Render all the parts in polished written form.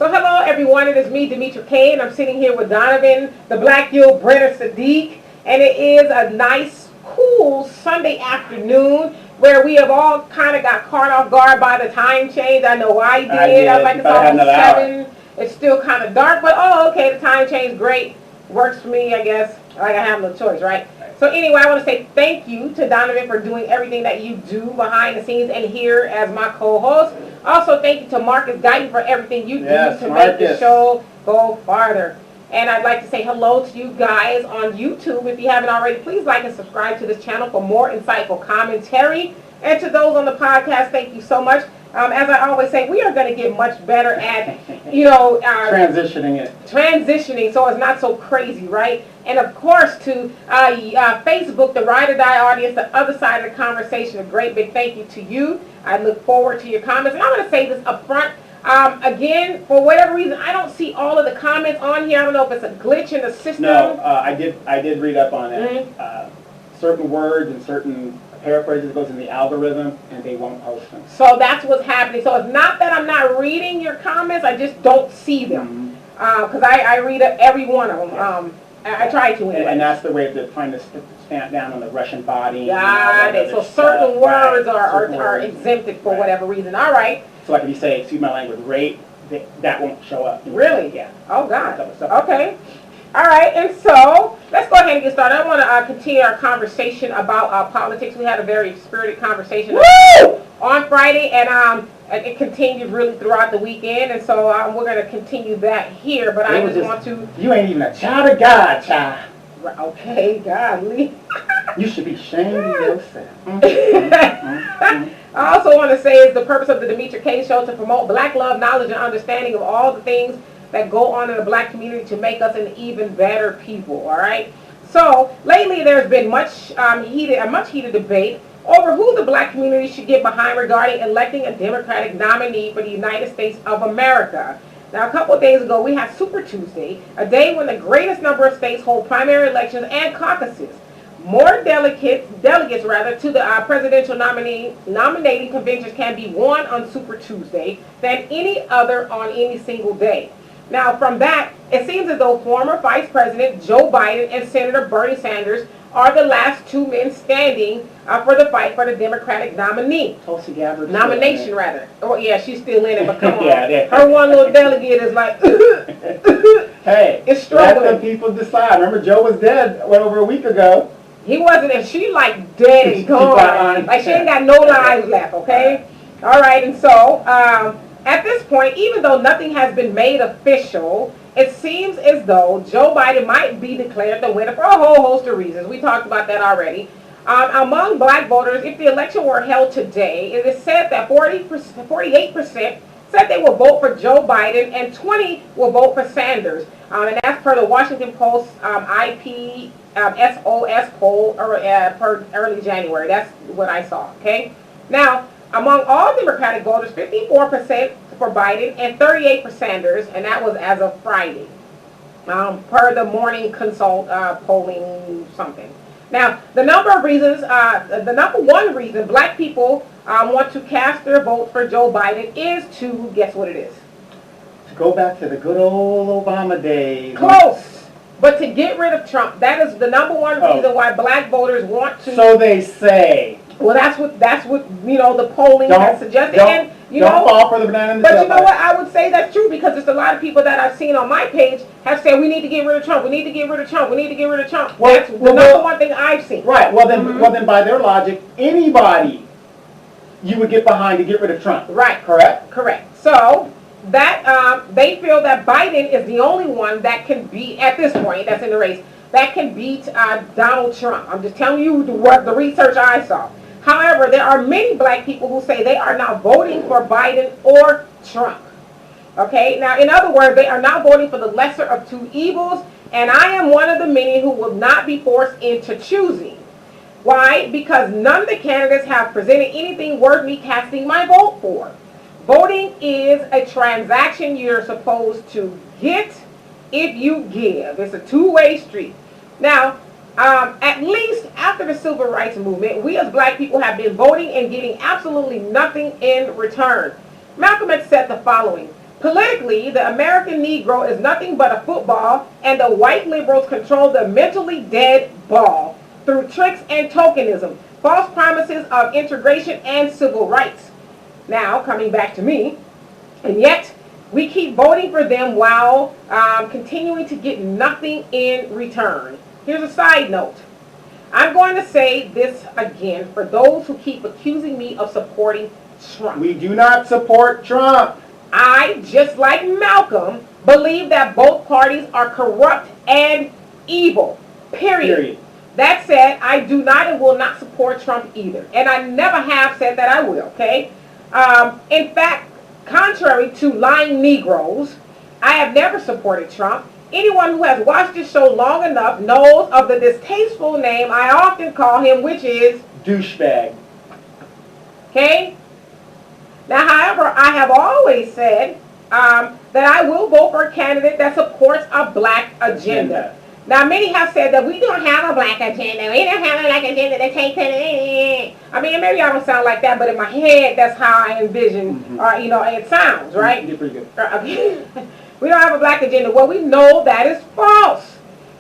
So hello everyone, it is me, Demetra K, and I'm sitting here with Donovan, the Black Guild Brenner Sadiq, and it is a nice, cool Sunday afternoon where we have all kind of got caught off guard by the time change. I know I did. I was like, it's almost 7. It's still kind of dark, but okay, the time change, great. Works for me, I guess. Like I have no choice, right? So anyway, I want to say thank you to Donovan for doing everything that you do behind the scenes and here as my co-host. Also, thank you to Marcus Guyton for everything you do to make the show go farther. And I'd like to say hello to you guys on YouTube. If you haven't already, please like and subscribe to this channel for more insightful commentary. And to those on the podcast, thank you so much. As I always say, we are going to get much better at, transitioning so it's not so crazy, right? And of course, to Facebook, the Ride or Die audience, the other side of the conversation, a great big thank you to you. I look forward to your comments. And I'm going to say this up front. Again, for whatever reason, I don't see all of the comments on here. I don't know if it's a glitch in the system. No, I did read up on it. Mm-hmm. Certain words and certain paraphrases goes in the algorithm, and they won't post them. So that's what's happening. So it's not that I'm not reading your comments. I just don't see them. Because I read every one of them. I try to anyway. And that's the way they're trying to stamp down on the Russian body. Got it. So certain words are exempted for whatever reason. All right. So like if you say, excuse my language, rape, that won't show up. Really? Yeah. Oh, God. Okay. All right. And so let's go ahead and get started. I want to continue our conversation about politics. We had a very spirited conversation on Friday, and it continued really throughout the weekend. And so we're going to continue that here. But I just want to... You ain't even a child of God, child. Okay, godly. You should be ashamed of yourself. I also want to say it's the purpose of the Demetra K Show to promote black love, knowledge, and understanding of all the things that go on in the black community to make us an even better people, all right? So, lately there's been a much heated debate over who the black community should get behind regarding electing a Democratic nominee for the United States of America. Now, a couple of days ago, we had Super Tuesday, a day when the greatest number of states hold primary elections and caucuses. More delegates to the presidential nominating conventions can be won on Super Tuesday than any other on any single day. Now, from that, it seems as though former Vice President Joe Biden and Senator Bernie Sanders are the last two men standing for the fight for the Democratic nomination. Oh, yeah, she's still in it, but come on. Her one little delegate is like, hey, it's struggling. Let the people decide. Remember, Joe was dead over a week ago. He wasn't, and she like dead and gone. Like she ain't got no lives left, okay? All right, and so at this point, even though nothing has been made official, it seems as though Joe Biden might be declared the winner for a whole host of reasons. We talked about that already. Among black voters, if the election were held today, it is said that 48% said they will vote for Joe Biden and 20% will vote for Sanders. And that's per the Washington Post SOS poll per early January. That's what I saw, okay? Now, among all Democratic voters, 54% for Biden and 38% for Sanders, and that was as of Friday, per the Morning Consult polling something. Now, the number one reason black people want to cast their vote for Joe Biden is to, guess what it is? To go back to the good old Obama days. Close. But to get rid of Trump, that is the number one reason why black voters want to. So they say. Well, that's what the polling has suggested. Don't fall for the banana in the But you know what? I would say that's true because there's a lot of people that I've seen on my page have said we need to get rid of Trump. We need to get rid of Trump. We need to get rid of Trump. That's the number one thing I've seen. Right. Well then, by their logic, anybody you would get behind to get rid of Trump. Right. Correct. Correct. So that they feel that Biden is the only one that can beat at this point that's in the race that can beat Donald Trump. I'm just telling you what the research I saw. However, there are many black people who say they are now voting for Biden or Trump. Okay, now in other words, they are now voting for the lesser of two evils, and I am one of the many who will not be forced into choosing. Why? Because none of the candidates have presented anything worth me casting my vote for. Voting is a transaction you're supposed to get if you give. It's a two-way street. Now, at least after the civil rights movement, we as black people have been voting and getting absolutely nothing in return. Malcolm X said the following: Politically, the American Negro is nothing but a football, and the white liberals control the mentally dead ball through tricks and tokenism, false promises of integration and civil rights. Now, coming back to me, and yet we keep voting for them while continuing to get nothing in return. Here's a side note. I'm going to say this again for those who keep accusing me of supporting Trump. We do not support Trump. I, just like Malcolm, believe that both parties are corrupt and evil. Period. That said, I do not and will not support Trump either. And I never have said that I will, okay? In fact, contrary to lying Negroes, I have never supported Trump. Anyone who has watched this show long enough knows of the distasteful name I often call him, which is douchebag. Okay? Now, however, I have always said that I will vote for a candidate that supports a black agenda. Now, many have said that we don't have a black agenda. We don't have a black agenda that takes it. I mean, maybe I don't sound like that, but in my head, that's how I envision, it sounds, right? You're pretty good. We don't have a black agenda. Well, we know that is false.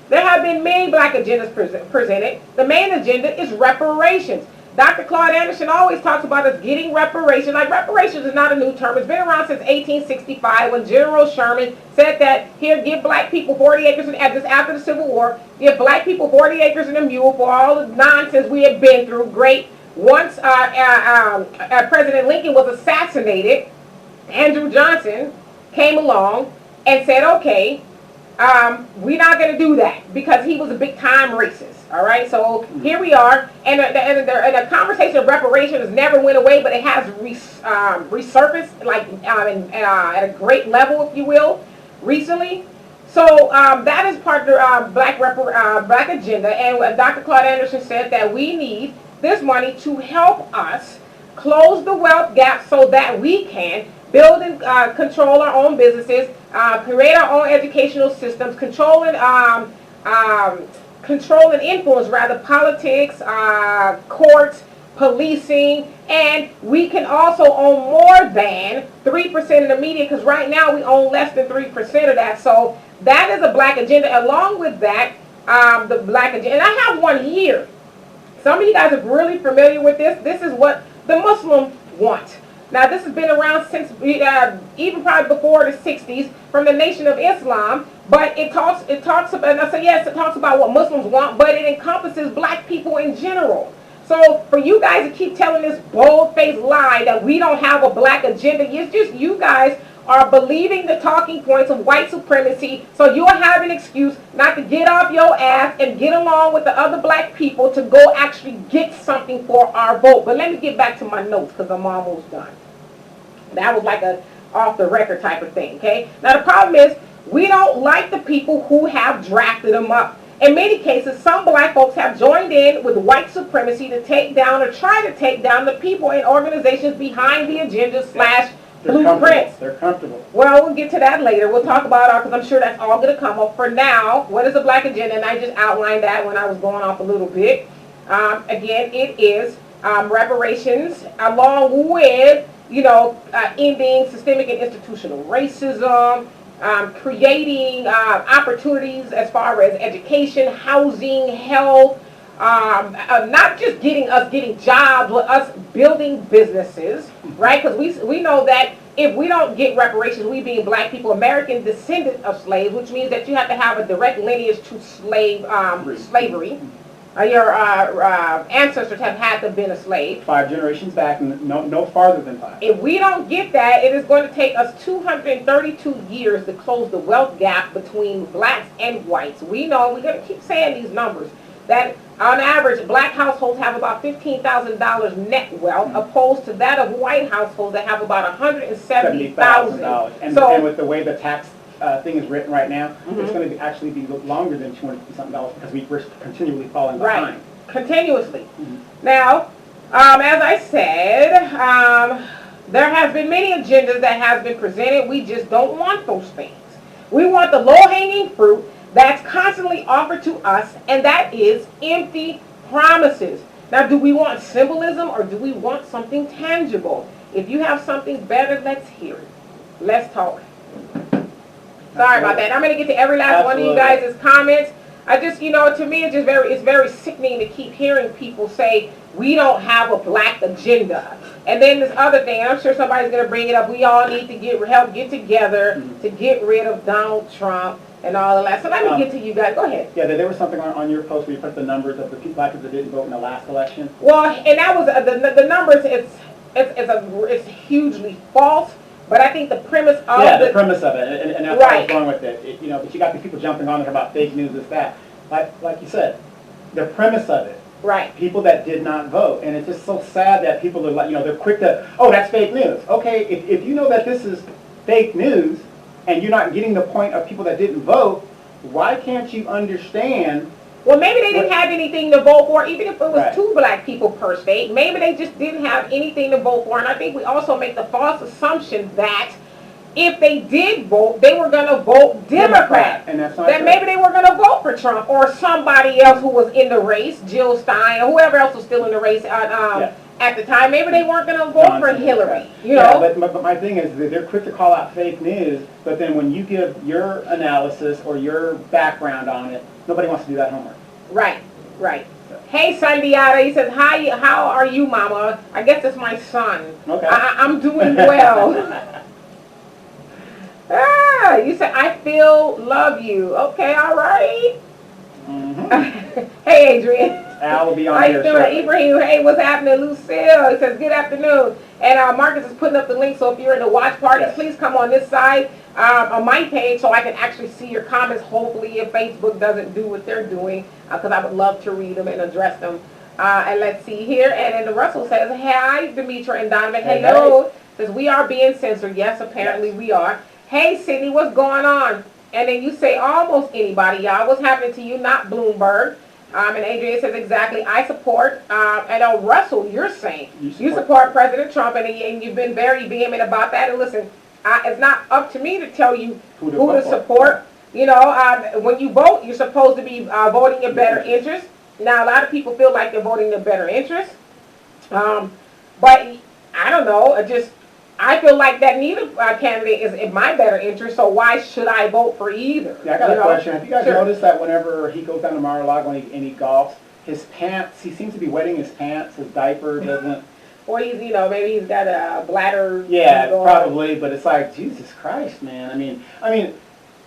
There have been many black agendas presented. The main agenda is reparations. Dr. Claude Anderson always talks about us getting reparations. Like, reparations is not a new term. It's been around since 1865 when General Sherman said that, here, give black people 40 acres, and just after the Civil War, give black people 40 acres and a mule for all the nonsense we had been through. Great. Once President Lincoln was assassinated, Andrew Johnson came along and said, okay, we're not going to do that because he was a big-time racist. All right, so here we are, and the conversation of reparations never went away, but it has resurfaced, like at a great level, if you will, recently. So that is part of the black agenda, and Dr. Claude Anderson said that we need this money to help us close the wealth gap so that we can build and control our own businesses, create our own educational systems, control and influence, politics, courts, policing, and we can also own more than 3% of the media, because right now we own less than 3% of that. So that is a black agenda. Along with that, the black agenda, and I have one here. Some of you guys are really familiar with this. This is what the Muslims want. Now, this has been around since even probably before the 60s from the Nation of Islam, but it talks about, and I say yes, it talks about what Muslims want, but it encompasses black people in general. So for you guys to keep telling this bold-faced lie that we don't have a black agenda, it's just you guys are believing the talking points of white supremacy, so you'll have an excuse not to get off your ass and get along with the other black people to go actually get something for our vote. But let me get back to my notes because I'm almost done. That was like a off-the-record type of thing, okay? Now, the problem is we don't like the people who have drafted them up. In many cases, some black folks have joined in with white supremacy to take down or try to take down the people and organizations behind the agenda / blueprints. They're comfortable. Well, we'll get to that later. We'll talk about because I'm sure that's all going to come up. For now, what is a black agenda? And I just outlined that when I was going off a little bit. Again, it is reparations along with, ending systemic and institutional racism, creating opportunities as far as education, housing, health, not just getting jobs, but us building businesses, right? Because we know that if we don't get reparations, we being black people, American descendants of slaves, which means that you have to have a direct lineage to slavery. Your ancestors have had to have been a slave. 5 generations back, no farther than 5. If we don't get that, it is going to take us 232 years to close the wealth gap between blacks and whites. We know, we're going to keep saying these numbers, that on average, black households have about $15,000 net wealth, opposed to that of white households that have about $170,000. And with the way the tax thing is written right now, it's going to actually be longer than $250-something because we're continually falling behind. Right, continuously. Now, as I said, there have been many agendas that have been presented. We just don't want those things. We want the low-hanging fruit that's constantly offered to us, and that is empty promises. Now, do we want symbolism or do we want something tangible? If you have something better, let's hear it. Let's talk. Sorry about that. I'm going to get to every last one of you guys' comments. I just, to me, it's very sickening to keep hearing people say, we don't have a black agenda. And then this other thing, and I'm sure somebody's going to bring it up, we all need to get together to get rid of Donald Trump and all of that. So let me get to you guys. Go ahead. Yeah, there was something on your post where you put the numbers of the black people that didn't vote in the last election. Well, and that was, the numbers, it's hugely false. But I think the premise of the premise of it, and that's where I was going with it. But you got these people jumping on it about fake news, this, that. Like you said, the premise of it. Right. People that did not vote, and it's just so sad that people are like, they're quick to, oh, that's fake news. Okay, if you know that this is fake news, and you're not getting the point of people that didn't vote, why can't you understand? Well, maybe they didn't have anything to vote for, even if it was 2 black people per state. Maybe they just didn't have anything to vote for. And I think we also make the false assumption that if they did vote, they were going to vote Democrat. And that's not that maybe they were going to vote for Trump or somebody else who was in the race, Jill Stein, or whoever else was still in the race at the time. Maybe they weren't going to vote for Hillary. But my thing is that they're quick to call out fake news, but then when you give your analysis or your background on it, nobody wants to do that homework. Right. Hey, Sandiata, he says, hi, how are you, Mama? I guess it's my son. Okay. I'm doing well. You said, I love you. Okay, all right. Mm-hmm. Hey, Adrian. Al will be on How here you doing? Ibrahim, hey, what's happening? Lucille, he says, good afternoon. And Marcus is putting up the link, so if you're in the watch party, please come on this side on my page so I can actually see your comments, hopefully, if Facebook doesn't do what they're doing, because I would love to read them and address them. And let's see here. And then Russell says, hi, Demetra and Donovan. Hello. Says, we are being censored. Yes, apparently we are. Hey, Sydney, what's going on? And then you say almost anybody, y'all. What's happening to you? Not Bloomberg. And Adrian says exactly, I support, and Russell, you're saying, you support President Trump, and you've been very vehement about that. And listen, it's not up to me to tell you who to support. When you vote, you're supposed to be voting in better interest. Now, a lot of people feel like they're voting in better interest. But I don't know, I feel like that neither candidate is in my better interest, so why should I vote for either? Yeah, I got a question. Have you guys noticed that whenever he goes down to Mar-a-Lago and he golfs, his pants, he seems to be wetting his pants, his diaper doesn't... Or he's, maybe he's got a bladder... Yeah, probably, but it's like, Jesus Christ, man. I mean,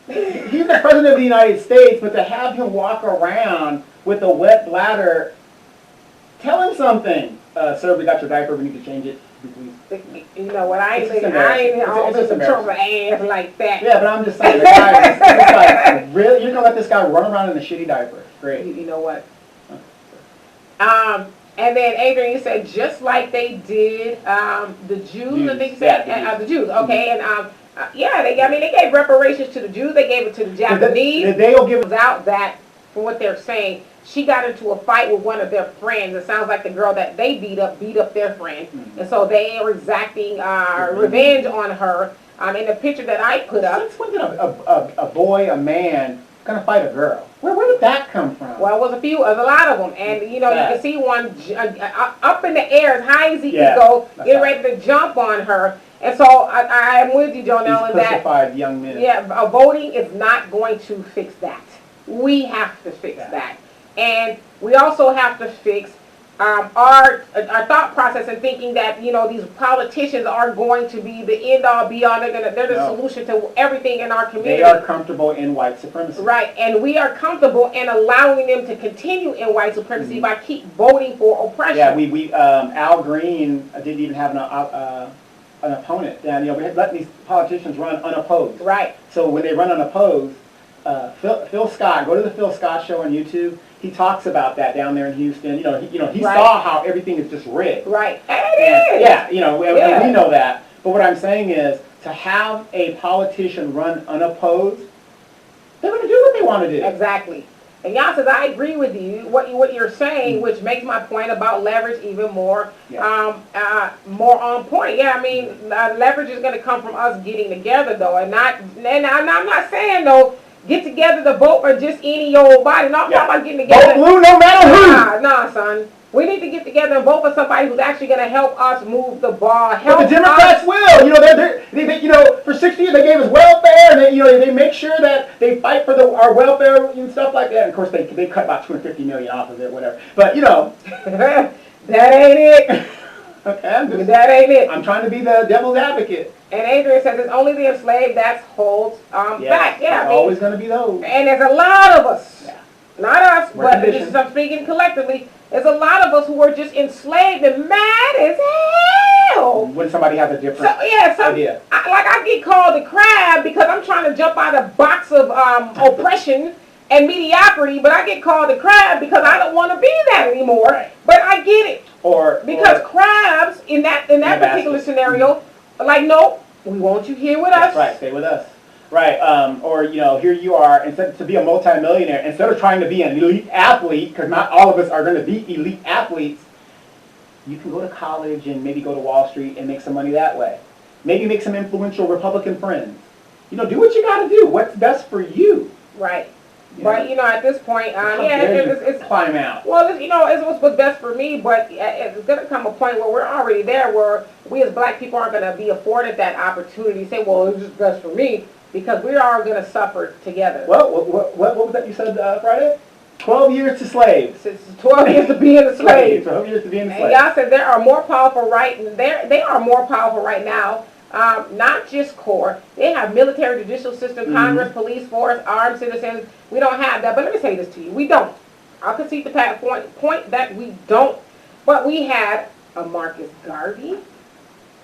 he's the President of the United States, but to have him walk around with a wet bladder, tell him something. Sir, we got your diaper, we need to change it. You know what, I ain't almost in trouble ass like that. Yeah, but I'm just saying, the guy is like, really? You're going to let this guy run around in a shitty diaper? Great. You know what? And then Adrian, you said just like they did the Jews, I think you said, the Jews, okay, and they gave reparations to the Jews, they gave it to the Japanese. They'll give it out that, from what they're saying, she got into a fight with one of their friends. It sounds like the girl that they beat up their friend. Mm-hmm. And so they are exacting revenge on her. In the picture that I put up. Since when did a man, going to fight a girl? Where did that come from? Well, it was a lot of them. And, you can see one up in the air as high as he could go, getting ready to jump on her. And so I am with you, Jonelle, in that. Crucified young men. Yeah, voting is not going to fix that. We have to fix that. And we also have to fix our thought process and thinking that, these politicians are going to be the end-all, be-all. They're the solution to everything in our community. They are comfortable in white supremacy. Right, and we are comfortable in allowing them to continue in white supremacy by keep voting for oppression. Yeah, we Al Green didn't even have an opponent. And, we had let these politicians run unopposed. Right. So when they run unopposed, Phil Scott, go to the Phil Scott show on YouTube. He talks about that down there in Houston. He saw how everything is just rigged. Right. And we know that. But what I'm saying is, to have a politician run unopposed, they're going to do what they want to do. Exactly. And y'all says, I agree with you, what you're saying, which makes my point about leverage even more more on point. Yeah, leverage is going to come from us getting together, though, and I'm not saying, though, get together to vote for just any old body. No, I'm talking about getting Vote together. blue no matter who. Nah, son. We need to get together and vote for somebody who's actually going to help us move the ball. But the Democrats will. You know, they you know, for 60 years they gave us welfare, and they make sure that they fight for our welfare and stuff like that. And of course, they cut about $250 million off of it, whatever. But you know, that ain't it. Okay, that ain't it. I'm trying to be the devil's advocate. And Adrian says it's only the enslaved that holds back. Yeah, it's always going to be those. And there's a lot of us. Yeah. Not us, but this is, I'm speaking collectively. There's a lot of us who are just enslaved and mad as hell. When somebody has a different idea. I get called a crab because I'm trying to jump out of a box of oppression and mediocrity, but I get called a crab because I don't want to be that anymore. Right. But I get it. Because crabs in that particular scenario, like, no, we want you here with us. That's right, stay with us. Right, or, you know, here you are, instead to be a multimillionaire, instead of trying to be an elite athlete, because not all of us are going to be elite athletes, you can go to college and maybe go to Wall Street and make some money that way. Maybe make some influential Republican friends. You know, do what you got to do. What's best for you. Right. But, you know, at this point, it's climb out. Well, you know, it's what's best for me, but it's going to come a point where we're already there where we as black people aren't going to be afforded that opportunity to say, well, it's just best for me, because we are going to suffer together. Well, what was that you said Friday? 12 years to slaves. It's 12 years to being a slave. 12 years to being a slave. And y'all said they are more powerful they are more powerful right now. Not just core. They have military, judicial system, Congress, police force, armed citizens. We don't have that. But let me say this to you. We don't. I'll concede the point that we don't. But we had a Marcus Garvey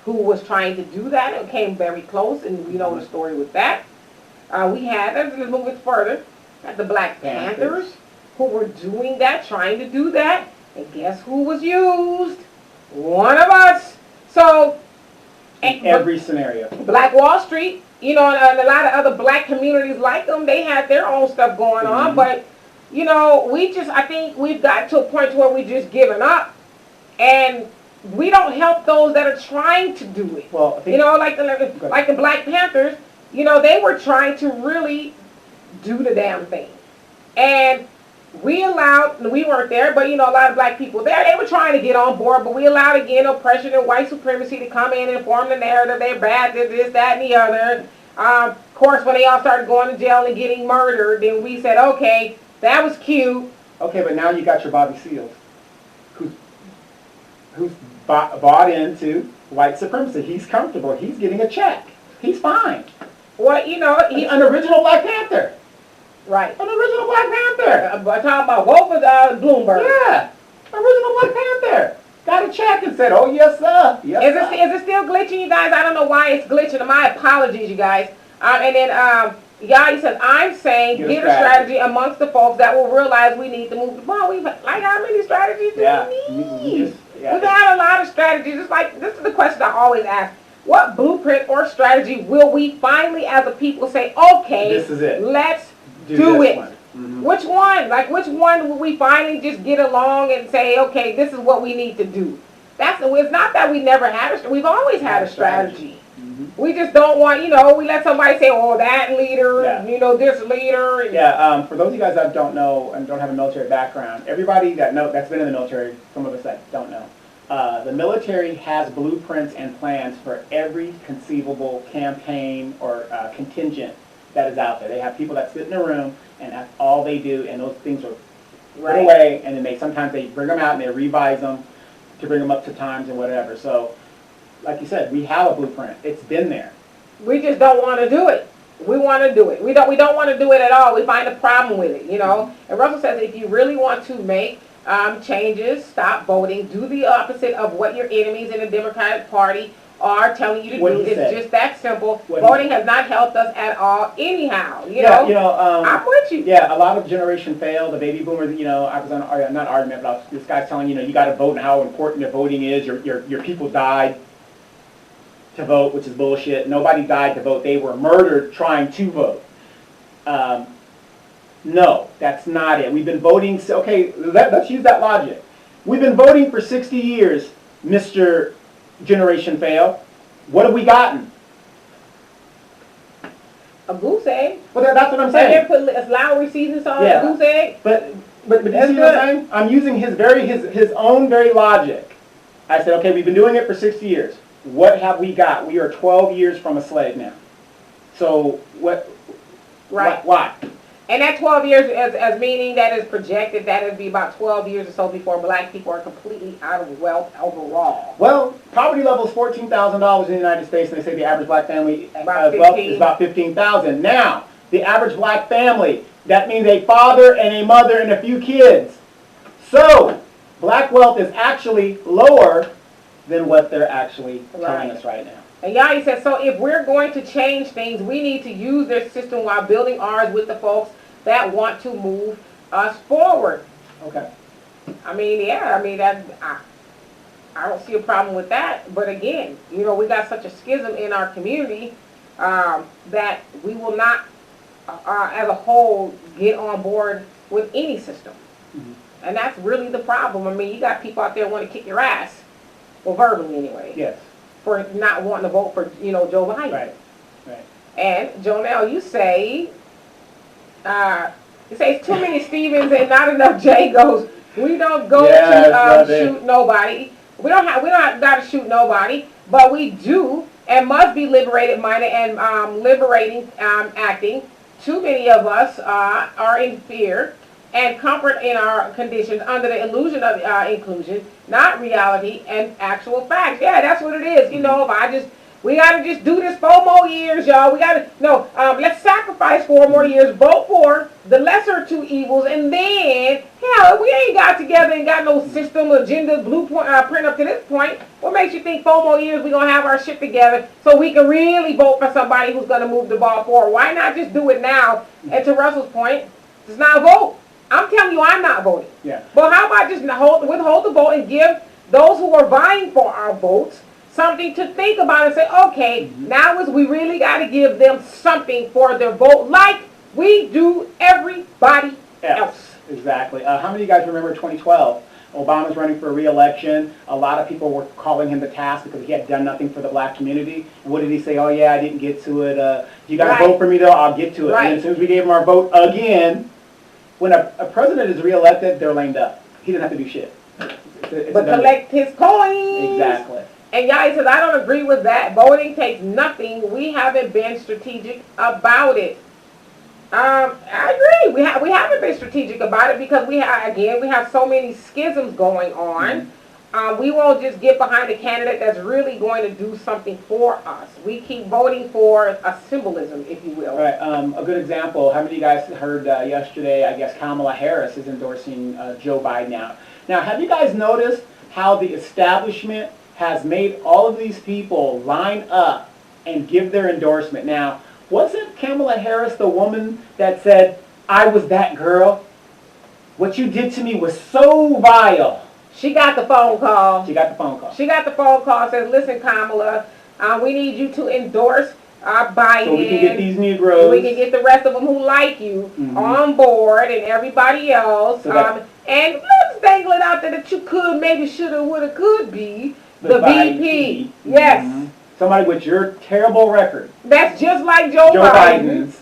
who was trying to do that and came very close, and we know the story with that. We had, let's move it further, the Black Panthers who were doing that, trying to do that. And guess who was used? One of us. So, in every scenario. Black Wall Street, you know, and a lot of other black communities like them, they had their own stuff going on. But, you know, I think we've got to a point where we just given up. And we don't help those that are trying to do it. Well, you know, like the Black Panthers, you know, they were trying to really do the damn thing. And we weren't there, but, you know, a lot of black people there, they were trying to get on board, but we allowed, again, oppression and white supremacy to come in and form the narrative. They're bad, this, that, and the other. Of course, when they all started going to jail and getting murdered, then we said, okay, that was cute. Okay, but now you got your Bobby Seals, who's bought into white supremacy. He's comfortable. He's getting a check. He's fine. Well, you know, he's an original Black Panther. Right. An original Black Panther. I'm talking about Wolford Bloomberg. Yeah. Original Black Panther. Got a check and said, oh, yes, sir. Yes, is it still glitching, you guys? I don't know why it's glitching. My apologies, you guys. And then, Yai says, I'm saying get a strategy amongst the folks that will realize we need to move the ball. How many strategies do we need? We've had a lot of strategies. It's like, this is the question I always ask. What blueprint or strategy will we finally, as a people, say, okay, this is it. Let's do it. Which one? Like, which one will we finally just get along and say, okay, this is what we need to do? It's not that we never had we've always had a strategy. We just don't want, you know, we let somebody say, oh, that leader, you know, this leader. For those of you guys that don't know and don't have a military background, everybody that's been in the military, some of us that don't know, the military has blueprints and plans for every conceivable campaign or contingent that is out there. They have people that sit in a room and that's all they do, and those things are put away, and then sometimes they bring them out and they revise them to bring them up to times and whatever. So, like you said, we have a blueprint. It's been there. We just don't want to do it. We want to do it. We don't want to do it at all. We find a problem with it, you know. And Russell says if you really want to make changes, stop voting, do the opposite of what your enemies in the Democratic Party are telling you to do. It's just that simple. Voting has not helped us at all anyhow, you know. I'm with you. Yeah, a lot of generation failed. The baby boomers, you know, I was on, not argument, but this guy's telling you know, you got to vote and how important your voting is. Your people died to vote, which is bullshit. Nobody died to vote. They were murdered trying to vote. No, that's not it. We've been voting, okay, let's use that logic. We've been voting for 60 years, Mr. Generation Fail. What have we gotten? A goose egg. Well, that's what I'm And saying. then put Lowry seasoning sauce Yeah. on a goose egg. But you That's see what I'm saying? I'm using his own very logic. I said, okay, we've been doing it for 60 years. What have we got? We are 12 years from a slave now. So what? Right. Why? And that 12 years, as meaning that is projected, that it'd be about 12 years or so before black people are completely out of wealth overall. Well, poverty level is $14,000 in the United States, and they say the average black family About wealth 15. is about $15,000. Now, the average black family, that means a father and a mother and a few kids. So, black wealth is actually lower than what they're actually telling us right now. And Yaya said, so if we're going to change things, we need to use their system while building ours with the folks that want to move us forward. Okay. I mean, yeah, I mean, I don't see a problem with that. But again, you know, we got such a schism in our community that we will not, as a whole, get on board with any system. Mm-hmm. And that's really the problem. I mean, you got people out there want to kick your ass. Well, verbally anyway. Yes. For not wanting to vote for, you know, Joe Biden. Right. Right. And Jonelle, you say it's too many Stevens and not enough Jagos. We don't go to shoot nobody. We don't got to shoot nobody, but we do and must be liberated minded and liberating acting. Too many of us are in fear and comfort in our conditions under the illusion of inclusion, not reality and actual facts. Yeah, that's what it is. You know, we got to just do this 4 more years, y'all. Let's sacrifice 4 more years, vote for the lesser 2 evils, and then, hell, we ain't got together and got no system, agenda, blueprint print up to this point. What makes you think 4 more years we're going to have our shit together so we can really vote for somebody who's going to move the ball forward? Why not just do it now? And to Russell's point, just not vote. I'm telling you, I'm not voting. Yeah. But how about just withhold the vote and give those who are vying for our votes something to think about and say, okay, now is we really got to give them something for their vote like we do everybody else. Exactly. How many of you guys remember 2012? Obama's running for re-election. A lot of people were calling him the task because he had done nothing for the black community. And what did he say? Oh, yeah, I didn't get to it. You got to vote for me, though. I'll get to it. Right. And as soon as we gave him our vote again, when a president is re-elected, they're lamed up. He doesn't have to do shit. But collect his coins. Exactly. And Yaya says, I don't agree with that. Voting takes nothing. We haven't been strategic about it. I agree. We haven't been strategic about it because we have so many schisms going on. We won't just get behind a candidate that's really going to do something for us. We keep voting for a symbolism, if you will. Right. A good example. How many of you guys heard yesterday? I guess Kamala Harris is endorsing Joe Biden out. Now, have you guys noticed how the establishment has made all of these people line up and give their endorsement? Now, wasn't Kamala Harris the woman that said, I was that girl? What you did to me was so vile. She got the phone call. She got the phone call. She got the phone call, says, listen, Kamala, we need you to endorse Biden. So we can get these Negroes. We can get the rest of them who like you on board and everybody else. So and let's dangle it out there that you could, maybe, shoulda, woulda, could be the VP. Yes. Somebody with your terrible record. That's just like Joe Biden's.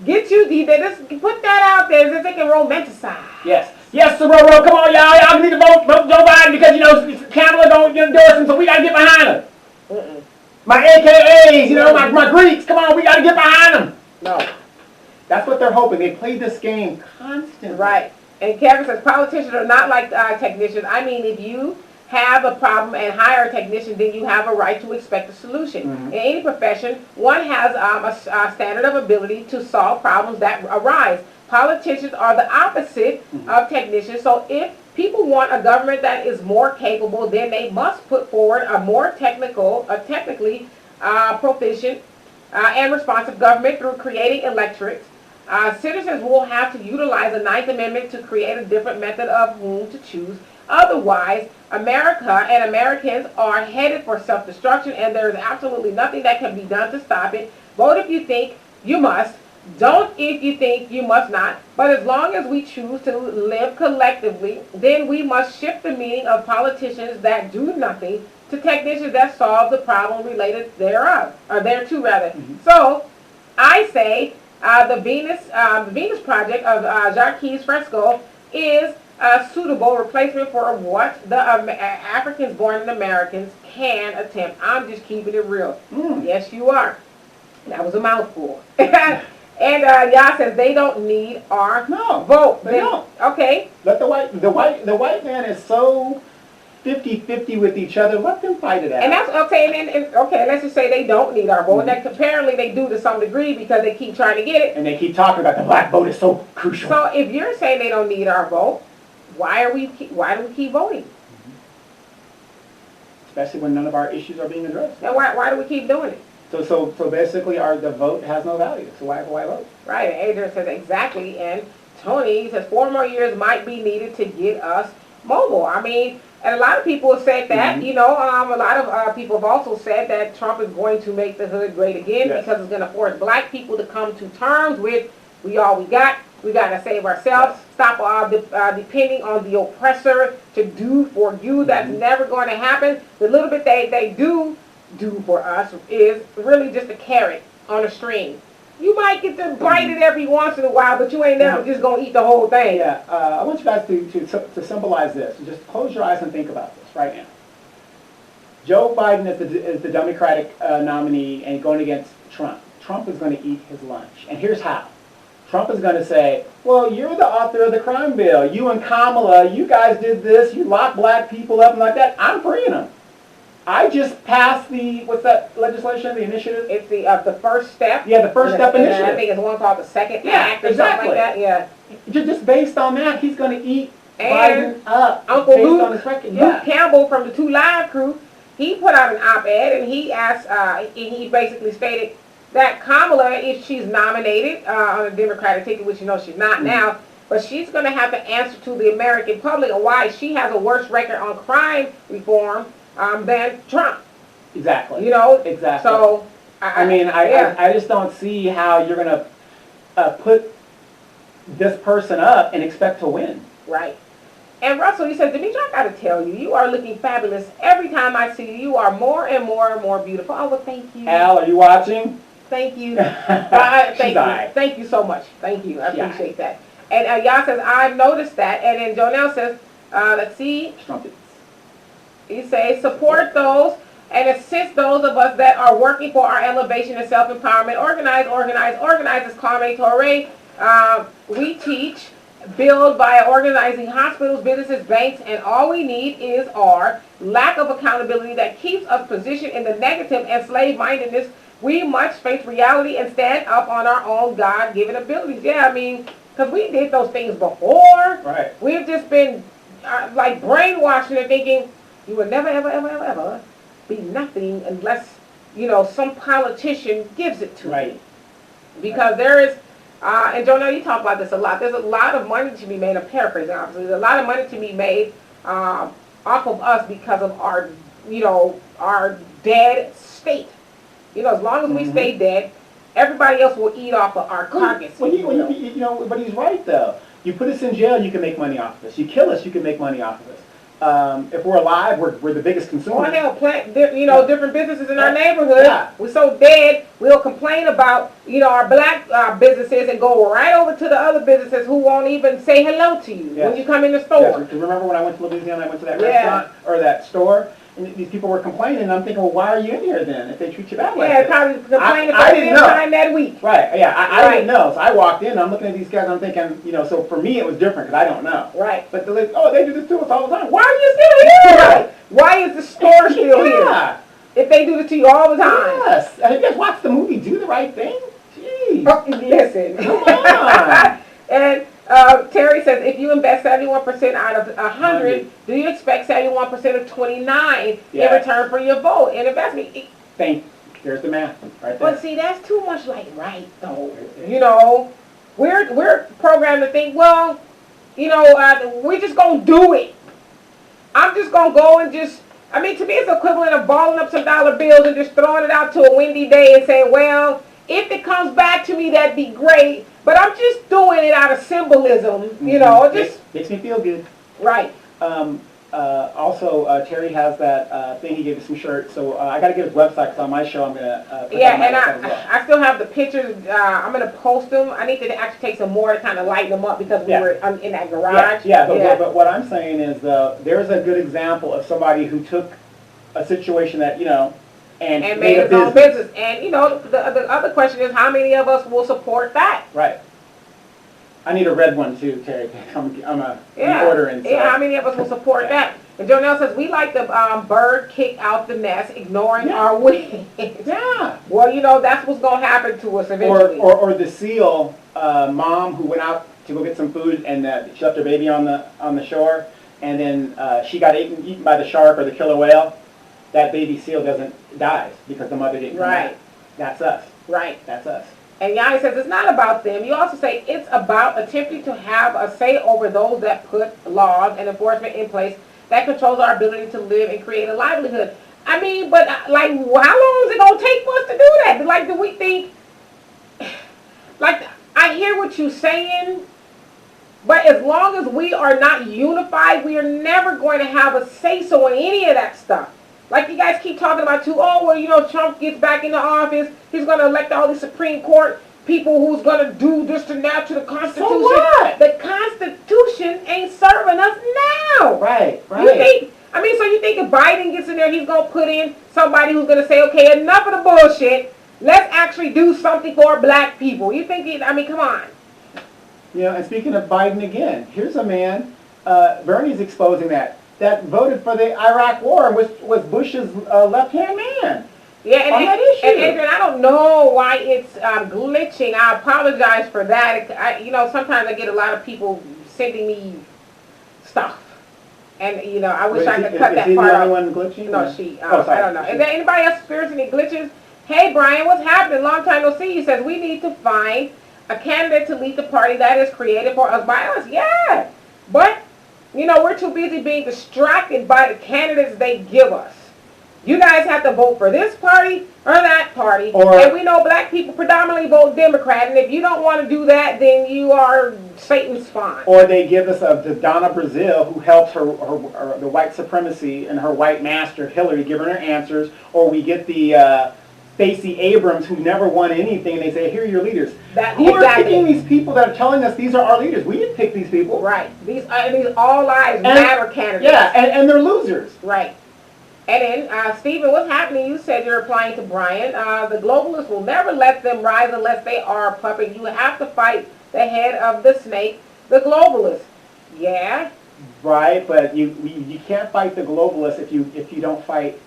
Get you, let's put that out there so they can romanticize. Yes. Yes, Sororo, come on, y'all. Y'all need to vote Joe Biden because, you know, Kamala don't endorse him, so we got to get behind him. My AKAs, you know, my Greeks, come on, we got to get behind them. No. That's what they're hoping. They play this game constantly. Right. And Kevin says, politicians are not like technicians. I mean, if you have a problem and hire a technician, then you have a right to expect a solution. In any profession, one has a standard of ability to solve problems that arise. Politicians are the opposite of technicians. So if people want a government that is more capable, then they must put forward a more technically proficient and responsive government through creating electorates. Citizens will have to utilize the Ninth Amendment to create a different method of whom to choose. Otherwise, America and Americans are headed for self-destruction, and there is absolutely nothing that can be done to stop it. Vote if you think you must. Don't if you think you must not. But as long as we choose to live collectively, then we must shift the meaning of politicians that do nothing to technicians that solve the problem related thereof, or thereto rather. So, I say the Venus Project of Jacques Fresco is a suitable replacement for what the Africans-born Americans can attempt. I'm just keeping it real. Yes, you are. That was a mouthful. And Yah says they don't need our vote. They don't. Okay. Let the white man is so 50-50 with each other. Let them fight it out. And that's okay. And okay, let's just say they don't need our vote. And apparently they do to some degree because they keep trying to get it. And they keep talking about the black vote is so crucial. So if you're saying they don't need our vote, why do we keep voting? Especially when none of our issues are being addressed. And why do we keep doing it? So basically, the vote has no value. So why vote? Right. And Adrian says exactly. And Tony says 4 more years might be needed to get us mobile. I mean, and a lot of people have said that. You know, a lot of people have also said that Trump is going to make the hood great again because it's going to force black people to come to terms with we all we got. We got to save ourselves. Stop depending on the oppressor to do for you. That's never going to happen. The little bit they do for us is really just a carrot on a string. You might get to bite it every once in a while, but you ain't never just going to eat the whole thing. Yeah, I want you guys to symbolize this. Just close your eyes and think about this right now. Joe Biden is the Democratic nominee and going against Trump. Trump is going to eat his lunch. And here's how. Trump is going to say, well, you're the author of the crime bill. You and Kamala, you guys did this. You locked black people up and like that. I'm freeing them. I just passed what's that legislation, the initiative? It's the first step. Yeah, the first step initiative. I think it's one called the second act or something like that. Yeah. Just based on that, he's going to eat Biden up. Uncle Luke Campbell from the 2 Live crew, he put out an op-ed and he asked, he basically stated that Kamala, if she's nominated on a Democratic ticket, which you know she's not now, but she's going to have to answer to the American public on why she has a worse record on crime reform than Trump. Exactly. You know? Exactly. So, I just don't see how you're going to put this person up and expect to win. Right. And Russell, he says, Demetri, I got to tell you, you are looking fabulous. Every time I see you, you are more and more and more beautiful. Oh, well, thank you. Al, are you watching? Thank you. Thank you so much. Thank you. I appreciate that. And Yah says, I've noticed that. And then Jonelle says, let's see. Trumpets. He says, support those and assist those of us that are working for our elevation and self-empowerment. Organize, as Kwame Ture. We teach, build by organizing hospitals, businesses, banks, and all we need is our lack of accountability that keeps us positioned in the negative and slave-mindedness. We must face reality and stand up on our own God-given abilities. Yeah, I mean, because we did those things before. Right. We've just been like brainwashing and thinking you will never, ever, ever, ever, ever be nothing unless, you know, some politician gives it to you. Because there is, and Jonah, you talk about this a lot, there's a lot of money to be made, I'm paraphrasing obviously, there's a lot of money to be made off of us because of our, you know, our dead state. You know, as long as we stay dead, everybody else will eat off of our carcass. But he's right, though. You put us in jail, you can make money off of us. You kill us, you can make money off of us. If we're alive, we're the biggest consumers. Well, hell, different businesses in our neighborhood. Yeah. We're so dead, we'll complain about, you know, our black businesses and go right over to the other businesses who won't even say hello to you when you come in the store. Yes. Remember when I went to Louisiana, I went to that restaurant or that store? And these people were complaining, and I'm thinking, well, why are you in here then if they treat you bad like that? Yeah, probably complaining for the same time that week. Right, yeah, I didn't know. So I walked in, and I'm looking at these guys, and I'm thinking, you know, so for me it was different because I don't know. Right. But they're like, oh, they do this to us all the time. Why are you still here? Right. Why is the store still here? If they do this to you all the time. Yes. Have you guys watched the movie Do the Right Thing? Jeez. Oh, listen. Come on. And Terry says, if you invest 71% out of 100, do you expect 71% of 29 in return for your vote and investment? There's the math right there. But see, that's too much like right though. You know, we're programmed to think, well, you know, we're just gonna do it. I'm just gonna go and just. I mean, to me, it's equivalent of balling up some dollar bills and just throwing it out to a windy day and saying, well, if it comes back to me, that'd be great. But I'm just doing it out of symbolism, you know. Just makes me feel good. Right. also, Terry has that thing. He gave us some shirts. So I got to get his website because on my show I'm going to put Yeah, that on my and website as well. I still have the pictures. I'm going to post them. I need to actually take some more to kind of lighten them up because we were in that garage. But what I'm saying is there's a good example of somebody who took a situation that, and made his own business. And, the other question is how many of us will support that? Right. I need a red one too, Terry. I'm ordering. So. Yeah, how many of us will support that? And Jonelle says, we like the bird kicked out the nest, ignoring our wings. Yeah. Well, that's what's going to happen to us eventually. Or the seal mom who went out to go get some food and she left her baby on the shore, and then she got eaten by the shark or the killer whale. That baby seal dies because the mother didn't come back. That's us. Right. That's us. And Yanni says it's not about them. You also say it's about attempting to have a say over those that put laws and enforcement in place that controls our ability to live and create a livelihood. I mean, but like, how long is it going to take for us to do that? Like, do we think, like, I hear what you're saying, but as long as we are not unified, we are never going to have a say-so in any of that stuff. Like you guys keep talking about Trump gets back into office, he's going to elect all these Supreme Court people who's going to do this to now to the Constitution. So what? The Constitution ain't serving us now. Right. So you think if Biden gets in there, he's going to put in somebody who's going to say, okay, enough of the bullshit. Let's actually do something for black people. You think, come on. And speaking of Biden again, here's a man, Bernie's exposing that voted for the Iraq War and was Bush's left-hand man. Yeah, and Adrian, I don't know why it's glitching. I apologize for that. Sometimes I get a lot of people sending me stuff. And, I wish I could cut that part out. Is he the only one glitching? No, she. I don't know. Is there anybody else experiencing any glitches? Hey, Brian, what's happening? Long time no see. He says, we need to find a candidate to lead the party that is created for us by us. Yeah, but... we're too busy being distracted by the candidates they give us. You guys have to vote for this party or that party. And we know black people predominantly vote Democrat. And if you don't want to do that, then you are Satan's spawn. Or they give us the Donna Brazile, who helps the white supremacy and her white master, Hillary, giving her answers. Or we get the Stacey Abrams, who never won anything, and they say, here are your leaders. Who are picking these people that are telling us these are our leaders? We didn't pick these people. Right. These all lives matter candidates. Yeah, and they're losers. Right. And then, Stephen, what's happening? You said you're replying to Brian. The globalists will never let them rise unless they are a puppet. You have to fight the head of the snake, the globalist. Yeah. Right, but you can't fight the globalists if you don't fight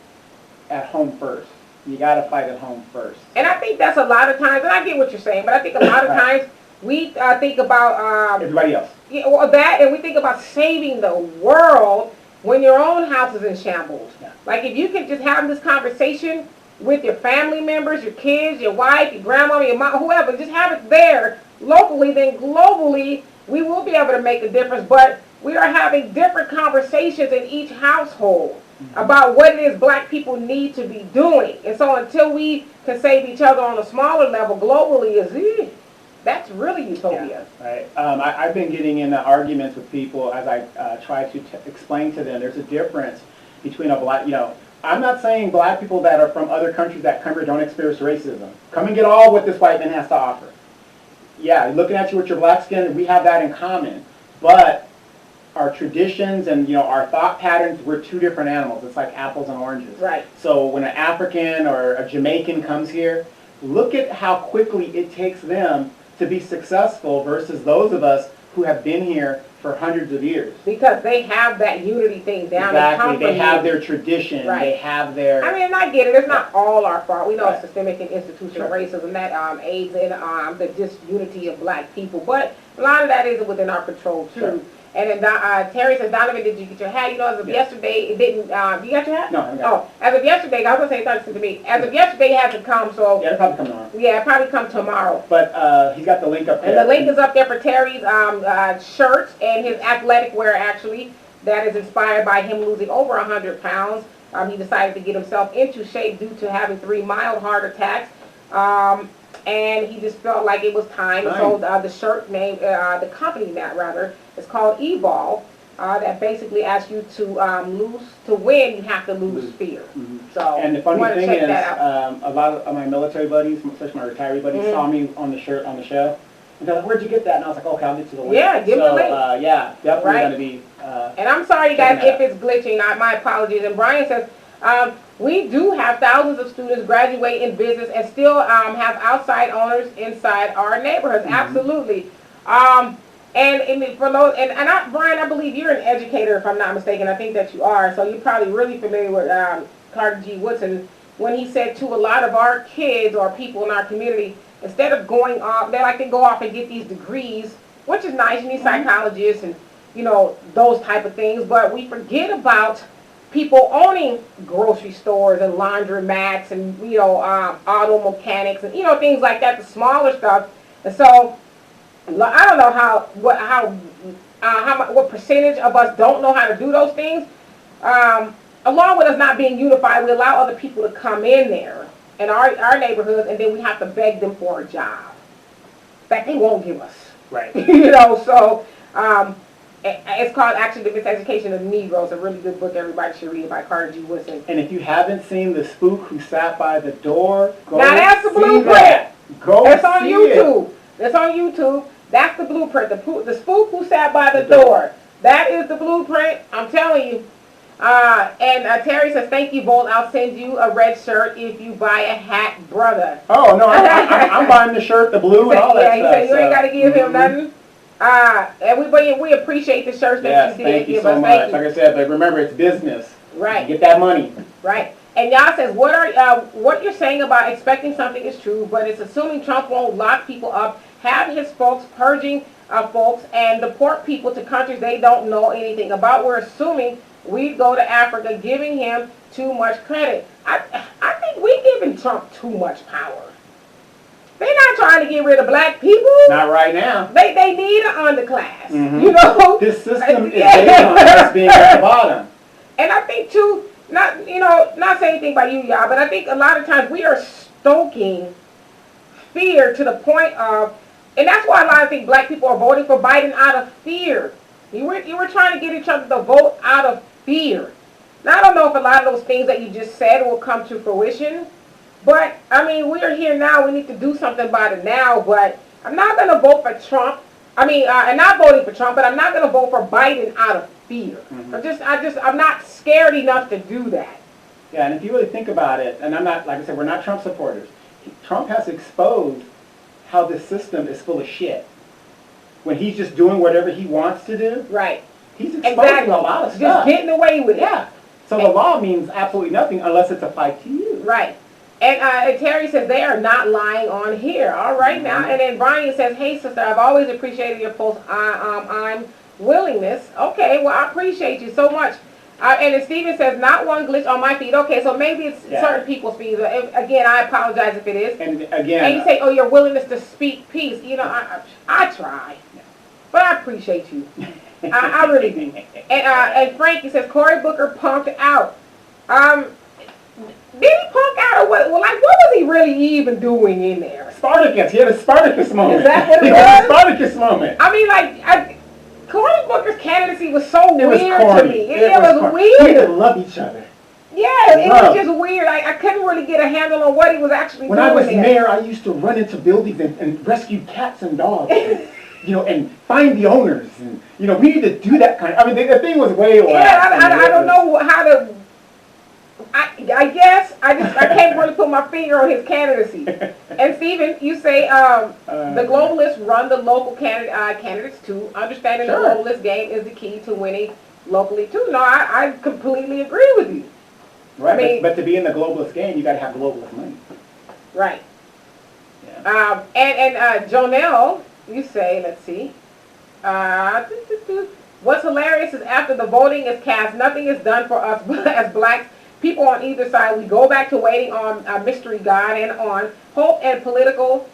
at home first. You got to fight at home first. And I think that's a lot of times, and I get what you're saying, but I think a lot of times we think about... everybody else. Yeah, well, that, and we think about saving the world when your own house is in shambles. Yeah. Like, if you can just have this conversation with your family members, your kids, your wife, your grandma, your mom, whoever, just have it there locally, then globally, we will be able to make a difference. But we are having different conversations in each household about what it is black people need to be doing. And so until we can save each other on a smaller level globally, that's really utopia. Yeah, right. I've been getting into arguments with people as I try to explain to them there's a difference between a black, I'm not saying black people that are from other countries that come here don't experience racism. Come and get all what this white man has to offer. Yeah, looking at you with your black skin, we have that in common. But our traditions and our thought patterns, we're two different animals. It's like apples and oranges. Right. So when an African or a Jamaican comes here, look at how quickly it takes them to be successful versus those of us who have been here for hundreds of years. Because they have that unity thing down. Exactly. They have their tradition. Right. They have their... I get it. It's not all our fault. We know it's systemic and institutional racism that aids in the disunity of black people. But a lot of that isn't within our control, too. Sure. And then Terry says, Donovan, did you get your hat? As of yesterday, it didn't. You got your hat? No, I got it. As of yesterday, I was going to say, thought it to me. As of yesterday, it hasn't come, so... Yeah, it'll probably come tomorrow. Yeah, it'll probably come tomorrow. But he's got the link up there. And the link is up there for Terry's shirt and his athletic wear, actually, that is inspired by him losing over 100 pounds. He decided to get himself into shape due to having 3 mild heart attacks. And he just felt like it was time. So the shirt name, the company, rather, is called Evol. that basically asks you to to win, you have to lose fear. Mm-hmm. So, and the funny thing is, a lot of my military buddies, especially my retiree buddies, saw me on the shirt on the show. And they're like, "Where'd you get that?" And I was like, "Okay, I'll get to the link." Yeah, give me the link. Yeah, definitely going to be. And I'm sorry, guys, if it's glitching. My apologies. And Brian says, we do have thousands of students graduate in business and still have outside owners inside our neighborhoods. Mm-hmm. Absolutely. And for those, Brian, I believe you're an educator, if I'm not mistaken. I think that you are. So you're probably really familiar with Carter G. Woodson when he said to a lot of our kids or people in our community, instead of going off, they like to go off and get these degrees, which is nice. You need psychologists and, you know, those type of things. But we forget about people owning grocery stores and laundromats and, you know, auto mechanics and, you know, things like that, the smaller stuff. And so I don't know what percentage of us don't know how to do those things. Along with us not being unified, we allow other people to come in there in our neighborhoods, and then we have to beg them for a job that they won't give us. Right. You know, so it's called actually The Miseducation of the Negroes, a really good book everybody should read by Carter G. Woodson. And if you haven't seen The Spook Who Sat by the Door, go now that's the blueprint. That. Go It's on see YouTube. It. That's on YouTube. That's the blueprint. The Spook Who Sat by the Door. That is the blueprint. I'm telling you. And Terry says, "Thank you, Volt. I'll send you a red shirt if you buy a hat, brother." Oh no, I'm buying the shirt, the blue, and all that stuff. Yeah, he said you ain't got to give him nothing. And we appreciate the shirts that you did give us. Thank you so much. Like I said, but remember, it's business. Right. You get that money. Right. And y'all says, what you're saying about expecting something is true, but it's assuming Trump won't lock people up, have his folks purging folks, and deport people to countries they don't know anything about. We're assuming we'd go to Africa, giving him too much credit. I think we're giving Trump too much power. They're not trying to get rid of black people. Not right now. They need an underclass. Mm-hmm. You know? This system is based on us being at the bottom. And I think too, not saying anything about you, y'all, but I think a lot of times we are stoking fear to the point of, and that's why a lot of think black people are voting for Biden out of fear. You were trying to get each other to vote out of fear. Now I don't know if a lot of those things that you just said will come to fruition, but I mean we are here now. We need to do something about it now. But I'm not going to vote for Trump. I'm not voting for Trump, but I'm not going to vote for Biden out of fear. Mm-hmm. I'm not scared enough to do that. Yeah, and if you really think about it, and I'm not, like I said, we're not Trump supporters. Trump has exposed how this system is full of shit. When he's just doing whatever he wants to do. Right. He's exposing a lot of stuff. Just getting away with it. Yeah. So the law means absolutely nothing unless it's applied to you. Right. And Terry says they are not lying on here. All right, mm-hmm. Now. And then Brian says, "Hey, sister, I've always appreciated your post. I'm willingness." Okay, well, I appreciate you so much. And then Steven says, "Not one glitch on my feed." Okay, so maybe it's certain people's feeds. Again, I apologize if it is. And again, and you say, "Oh, your willingness to speak peace." You know, I try, but I appreciate you. I really do. And Frankie says Cory Booker punked out. Did he punk out or what? Well, like, what was he really even doing in there? Spartacus. He had a Spartacus moment. Is that what it was? He had a Spartacus moment. I mean, like, Cory Booker's candidacy was so weird to me. It was weird. They didn't love each other. Yeah, it was just weird. I couldn't really get a handle on what he was actually doing. When I was mayor, I used to run into buildings and rescue cats and dogs. And find the owners. And, we need to do that kind of... I mean, the thing was way away. Yeah, I don't know how to... I guess I can't really put my finger on his candidacy. And Stephen, you say the globalists run the local candidates too. Understanding the globalist game is the key to winning locally too. No, I completely agree with you. Right, I mean, but to be in the globalist game, you got to have globalist money. Right. Yeah. And Jonelle, you say, let's see. What's hilarious is after the voting is cast, nothing is done for us as blacks. People on either side, we go back to waiting on mystery God and on hope, and political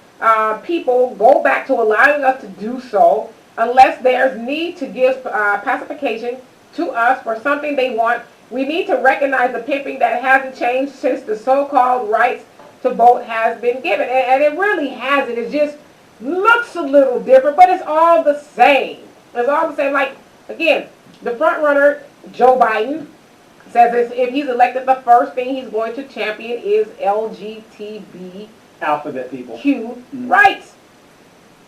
people go back to allowing us to do so unless there's need to give pacification to us for something they want. We need to recognize the pimping that hasn't changed since the so-called rights to vote has been given. And it really hasn't. It just looks a little different, but it's all the same. It's all the same. Like, again, The front runner, Joe Biden, says if he's elected, the first thing he's going to champion is LGBTQ Alphabet people. rights.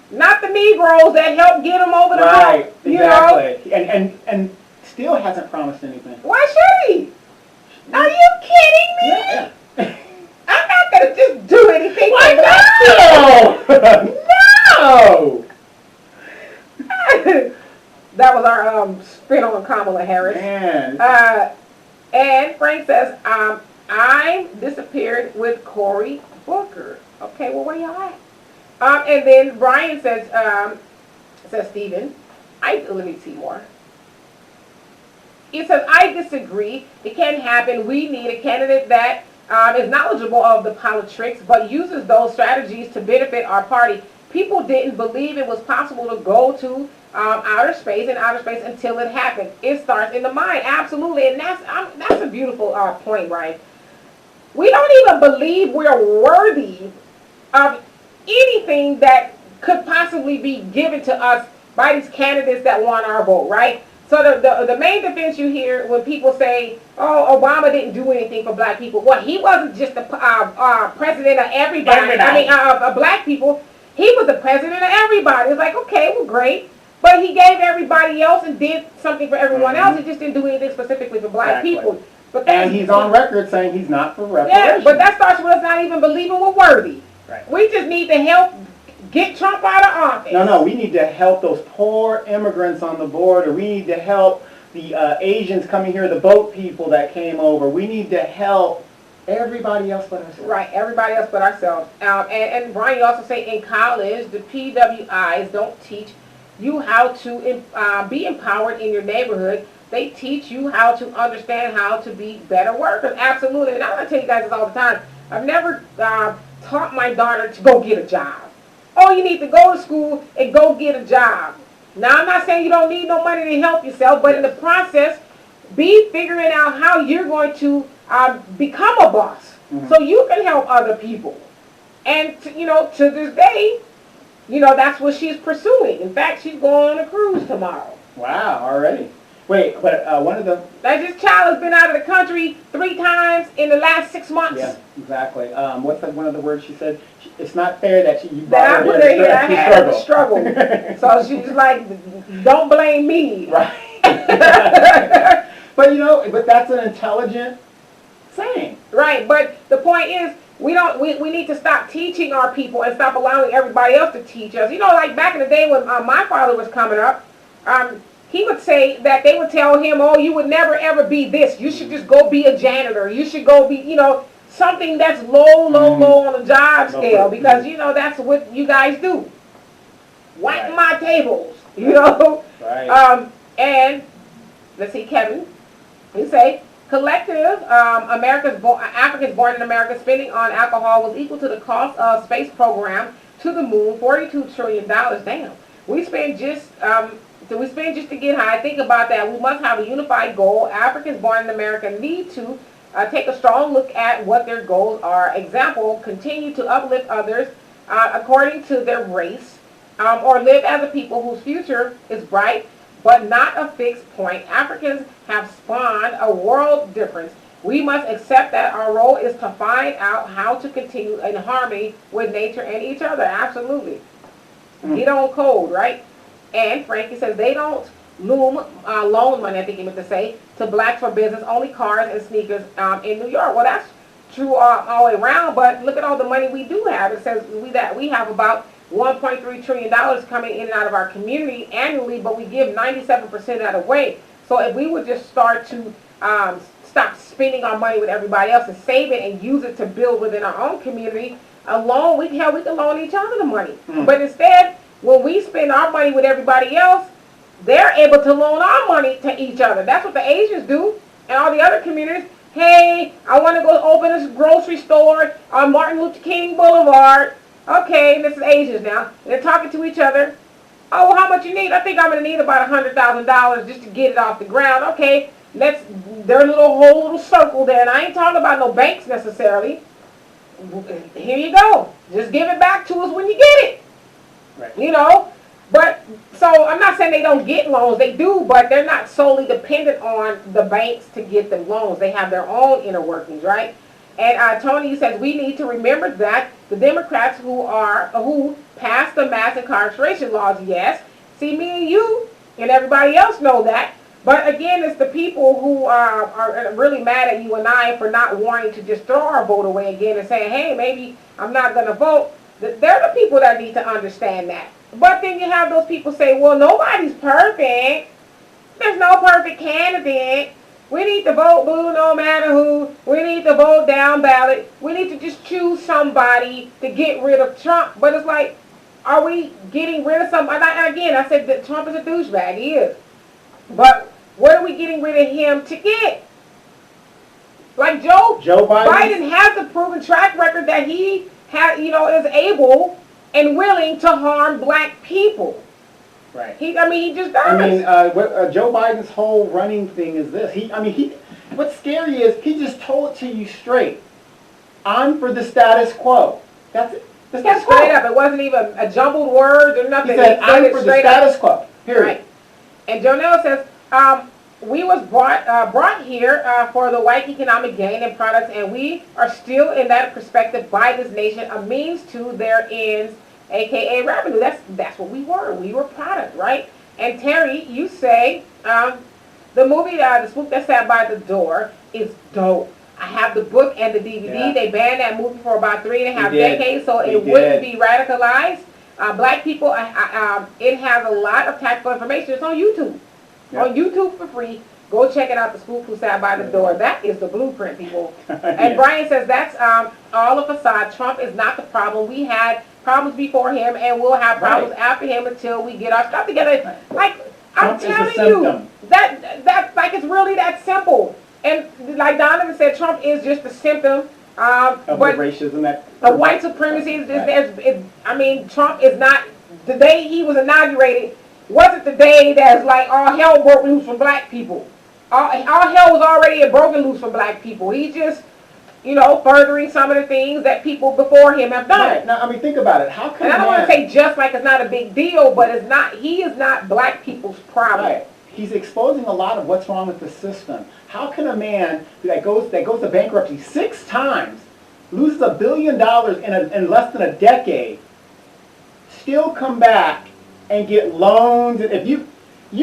Not the Negroes that helped get him over the hump. Right, exactly. And still hasn't promised anything. Why should he? Are you kidding me? Yeah. I'm not going to just do anything. Why not? No! That was our spin on Kamala Harris. Man. And Frank says, I disappeared with Cory Booker. Okay, well, where y'all at? And then Brian says, Stephen, let me see more. He says, I disagree. It can't happen. We need a candidate that is knowledgeable of the Politrix, but uses those strategies to benefit our party. People didn't believe it was possible to go to outer space until it happened. It starts in the mind, absolutely, and that's a beautiful point, Brian. We don't even believe we're worthy of anything that could possibly be given to us by these candidates that want our vote, right? So the main defense you hear when people say, oh, Obama didn't do anything for black people. Well, he wasn't just the president of everybody. I mean, of black people. He was the president of everybody. It's like, okay, well, great. But he gave everybody else and did something for everyone else. He just didn't do anything specifically for black people. But and he's on record saying he's not for reparations. Yeah, but that starts with us not even believing we're worthy. Right. We just need to help get Trump out of office. No, we need to help those poor immigrants on the border. We need to help the Asians coming here, the boat people that came over. We need to help everybody else but ourselves. Right, everybody else but ourselves. And Brian, you also say in college, the PWIs don't teach you how to be empowered in your neighborhood. They teach you how to understand how to be better workers. Absolutely. And I'm going to tell you guys this all the time. I've never taught my daughter to go get a job. Oh, you need to go to school and go get a job. Now, I'm not saying you don't need no money to help yourself, but in the process, be figuring out how you're going to become a boss so you can help other people. And, to this day, that's what she's pursuing. In fact, she's going on a cruise tomorrow. Wow, already. Wait, but one of the... This child has been out of the country 3 times in the last 6 months. Yeah, exactly. What's one of the words she said? It's not fair that you brought her here to struggle. So she's like, don't blame me. Right. But that's an intelligent saying. Right, but the point is, we need to stop teaching our people and stop allowing everybody else to teach us. Like back in the day when my father was coming up, he would say that they would tell him, oh, you would never ever be this. You should just go be a janitor. You should go be, something that's low on the job scale because, that's what you guys do. Wipe my tables, Right. And let's see, Kevin, you say, collective Africans born in America spending on alcohol was equal to the cost of space program to the moon, $42 trillion. Damn. We spend just to get high. Think about that. We must have a unified goal. Africans born in America need to take a strong look at what their goals are. Example, continue to uplift others according to their race or live as a people whose future is bright but not a fixed point. Africans have spawned a world difference. We must accept that our role is to find out how to continue in harmony with nature and each other. Absolutely. Get on code, right? And Frankie says they don't loan money, I think he meant to say, to blacks for business, only cars and sneakers in New York. Well, that's true all the way around, but look at all the money we do have. It says we have about $1.3 trillion coming in and out of our community annually, but we give 97% of that away. So if we would just start to stop spending our money with everybody else and save it and use it to build within our own community, we can loan each other the money. But instead, when we spend our money with everybody else, they're able to loan our money to each other. That's what the Asians do and all the other communities. Hey, I want to go open this grocery store on Martin Luther King Boulevard. Okay, this is Asians now. They're talking to each other. Oh, well, how much you need? I think I'm going to need about $100,000 just to get it off the ground. Okay, their whole little circle there. And I ain't talking about no banks necessarily. Here you go. Just give it back to us when you get it. Right. But so I'm not saying they don't get loans. They do, but they're not solely dependent on the banks to get them loans. They have their own inner workings, right? And Tony says we need to remember that the Democrats who passed the mass incarceration laws, yes. See, me and you and everybody else know that. But again, it's the people who are really mad at you and I for not wanting to just throw our vote away again and saying, hey, maybe I'm not going to vote. They're the people that need to understand that. But then you have those people say, well, nobody's perfect. There's no perfect candidate. We need to vote blue no matter who. We need to vote down ballot. We need to just choose somebody to get rid of Trump. But it's like, are we getting rid of somebody? And again, I said that Trump is a douchebag. He is. But what are we getting rid of him to get? Like Joe Biden has a proven track record that he is able and willing to harm black people. Right. He just does. I mean, Joe Biden's whole running thing is this. What's scary is he just told it to you straight. I'm for the status quo. That's it. The status quo. Straight up. It wasn't even a jumbled word or nothing. He said, I'm for the status quo. Period. Right. And Jonelle says, we was brought here for the white economic gain and products, and we are still in that perspective by this nation, a means to their ends, aka revenue. That's what we were. We were product, right? And Terry, you say the movie, The Spook That Sat by the Door, is dope. I have the book and the DVD. Yeah. They banned that movie for about 3.5 decades, so it wouldn't be radicalized. Black people, it has a lot of tactical information. It's on YouTube. Yep. On YouTube for free. Go check it out, The Spook Who Sat by the Door. That is the blueprint, people. And Brian says that's all a facade. Trump is not the problem. We had problems before him, and we'll have problems after him until we get our stuff together. Like, I'm telling you, that like it's really that simple. And like Donovan said, Trump is just a symptom of the racism of white supremacy. Trump is not. The day he was inaugurated wasn't the day that's like all hell broke loose from black people. All hell was already broken loose from black people. He's just, furthering some of the things that people before him have done. Right. Now, think about it. How can and I don't want to say just like it's not a big deal, but it's not. He is not black people's problem. Right. He's exposing a lot of what's wrong with the system. How can a man that goes to bankruptcy 6 times, loses $1 billion in less than a decade, still come back and get loans? If you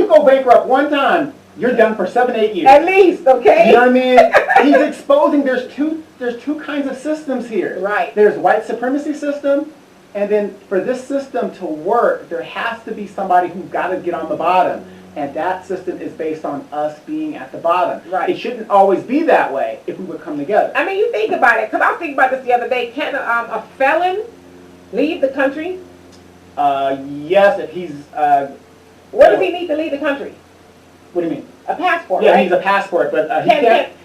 go bankrupt one time, you're done for 7-8 years. At least, okay? You know what I mean? He's exposing there's two kinds of systems here. Right. There's white supremacy system, and then for this system to work, there has to be somebody who's got to get on the bottom. And that system is based on us being at the bottom. Right. It shouldn't always be that way if we would come together. I mean, you think about it, because I was thinking about this the other day. Can a felon leave the country? Yes, if he's... what does he need to leave the country? What do you mean? A passport, yeah, right? He needs a passport, but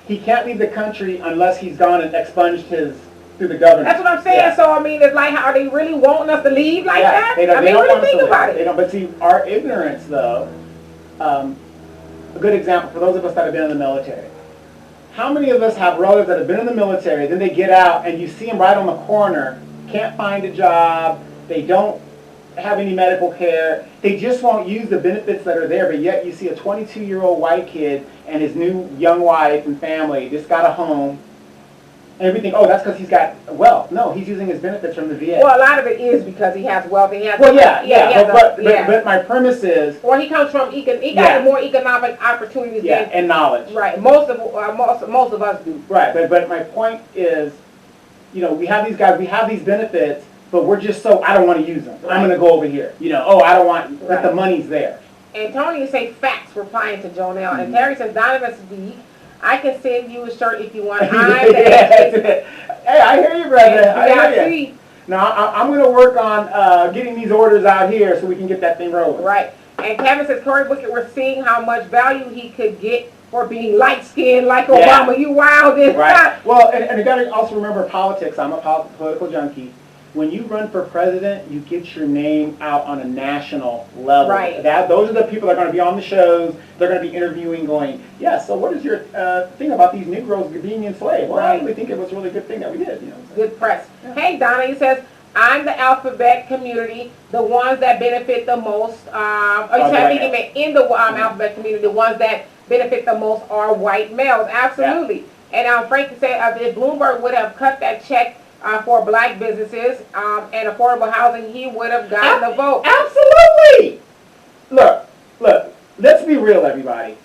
he can't leave the country unless he's gone and expunged through the government. That's what I'm saying. Yeah. So, I mean, it's like, are they really wanting us to leave like that? They don't really think about it. They don't. But see, our ignorance, though, a good example for those of us that have been in the military. How many of us have relatives that have been in the military, then they get out and you see them right on the corner, can't find a job, they don't have any medical care, they just won't use the benefits that are there, but yet you see a 22-year-old white kid and his new young wife and family just got a home, and everything, that's because he's got wealth. No, he's using his benefits from the VA. Well, a lot of it is because he has wealth. But my premise is... Well, he comes from, he got more economic opportunities than... and knowledge. Right, most of us do. Right, but my point is, we have these guys, we have these benefits, but we're just I don't want to use them. Right. I'm going to go over here. I don't want, but the money's there. And Tony say facts replying to Jonelle. Mm-hmm. And Terry says, Donovan's weak. I can send you a shirt if you want. Hey, I hear you, brother. I hear you. Now, I'm going to work on getting these orders out here so we can get that thing rolling. Right. And Kevin says, Cory Booker, we're seeing how much value he could get for being light-skinned like Obama. You wild. Right. Well, and you got to also remember politics. I'm a political junkie. When you run for president, you get your name out on a national level. Right. Those are the people that are going to be on the shows. They're going to be interviewing, going, so what is your thing about these Negroes being enslaved? Well, I really think it was a really good thing that we did. Good press. Yeah. Hey, Donna, he says, I'm the alphabet community, the ones that benefit the most. In the alphabet community, the ones that benefit the most are white males. Absolutely. And Frank said if Bloomberg would have cut that check for black businesses and affordable housing, he would have gotten the vote. Absolutely. Look. Let's be real, everybody.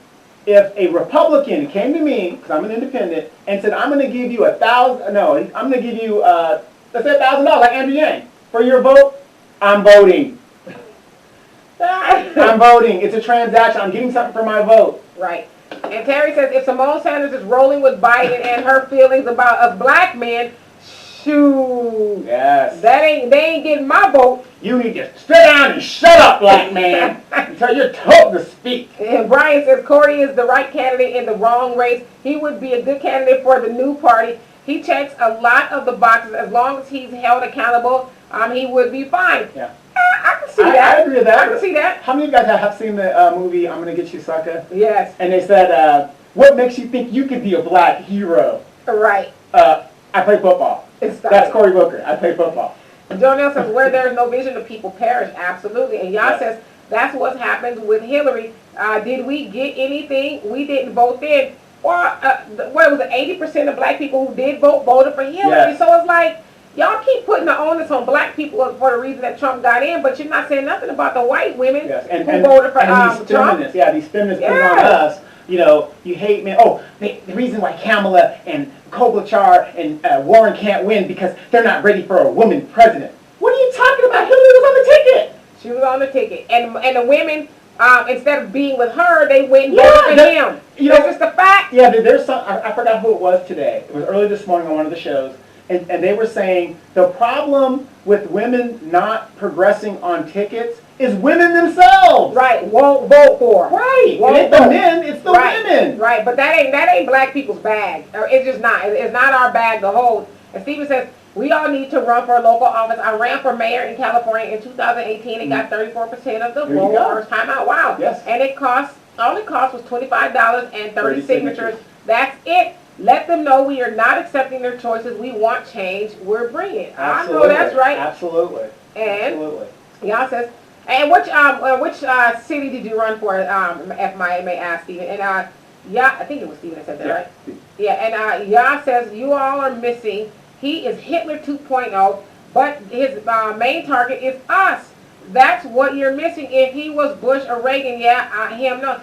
If a Republican came to me, because I'm an independent, and said, I'm going to give you $1,000, no, I'm going to give you, let's say $1,000, like Andrew Yang, for your vote, I'm voting. I'm voting. It's a transaction. I'm getting something for my vote. Right. And Terry says, if Simone Sanders is rolling with Biden and her feelings about us black men, shoot. Yes. They ain't getting my vote. You need to sit down and shut up, black man, until you're told to speak. And Brian says Corey is the right candidate in the wrong race. He would be a good candidate for the new party. He checks a lot of the boxes. As long as he's held accountable, he would be fine. Yeah. I can see that. I agree with that. I can see that. How many of you guys have seen the movie I'm Gonna Get You, Sucker? Yes. And they said, what makes you think you could be a black hero? Right. I play football. That's Cory Booker. I play football. Jonelle says, where there is no vision, the people perish. Absolutely. And Yah says, that's what happened with Hillary. Did we get anything? We didn't vote then. Well, what was it? 80% of black people who did vote voted for Hillary. Yes. So it's like, y'all keep putting the onus on black people for the reason that Trump got in, but you're not saying nothing about the white women who voted for these Trump. These feminists put on us. You know, you hate men. Oh, the reason why Kamala and Klobuchar and Warren can't win because they're not ready for a woman president. What are you talking about? Hillary was on the ticket. She was on the ticket. And the women, instead of being with her, they went and voted for him. You know, it's just a fact. Yeah, there's some, I forgot who it was today. It was early this morning on one of the shows. And they were saying the problem with women not progressing on tickets is women themselves. Right, won't vote for. Right. It ain't the men, it's the women. Right, but that ain't black people's bag. It's just not. It's not our bag to hold. And Stephen says, we all need to run for a local office. I ran for mayor in California in 2018 and got 34% of the vote first time out. Wow. Yes. And all it cost was $25 and 30 signatures. That's it. Let them know we are not accepting their choices. We want change. We're bringing it. Absolutely. I know that's right. Absolutely. And Absolutely. Y'all says, and which city did you run for? If I may ask, Stephen. And I think it was Stephen that said that, right? Yeah. And Yah says you all are missing. He is Hitler 2.0, but his main target is us. That's what you're missing. If he was Bush or Reagan, him no.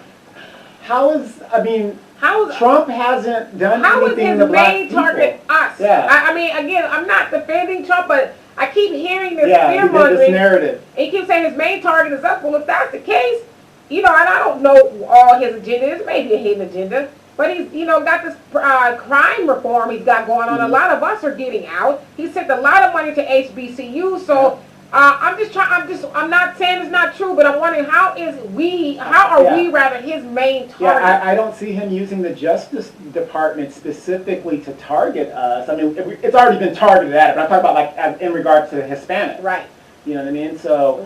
Trump hasn't done anything to black people. How is his main target us? Yeah. I mean, again, I'm not defending Trump, but I keep hearing this fear-mongering. This narrative. He keeps saying his main target is us. Well, if that's the case, and I don't know all his agenda. It may be a hidden agenda, but he's, got this crime reform he's got going on. Mm-hmm. A lot of us are getting out. He sent a lot of money to HBCU, so I'm not saying it's not true, but I'm wondering how are we his main target? Yeah, I don't see him using the Justice Department specifically to target us. I mean, it's already been targeted at it, but I'm talking about in regard to Hispanic. Right. You know what I mean? So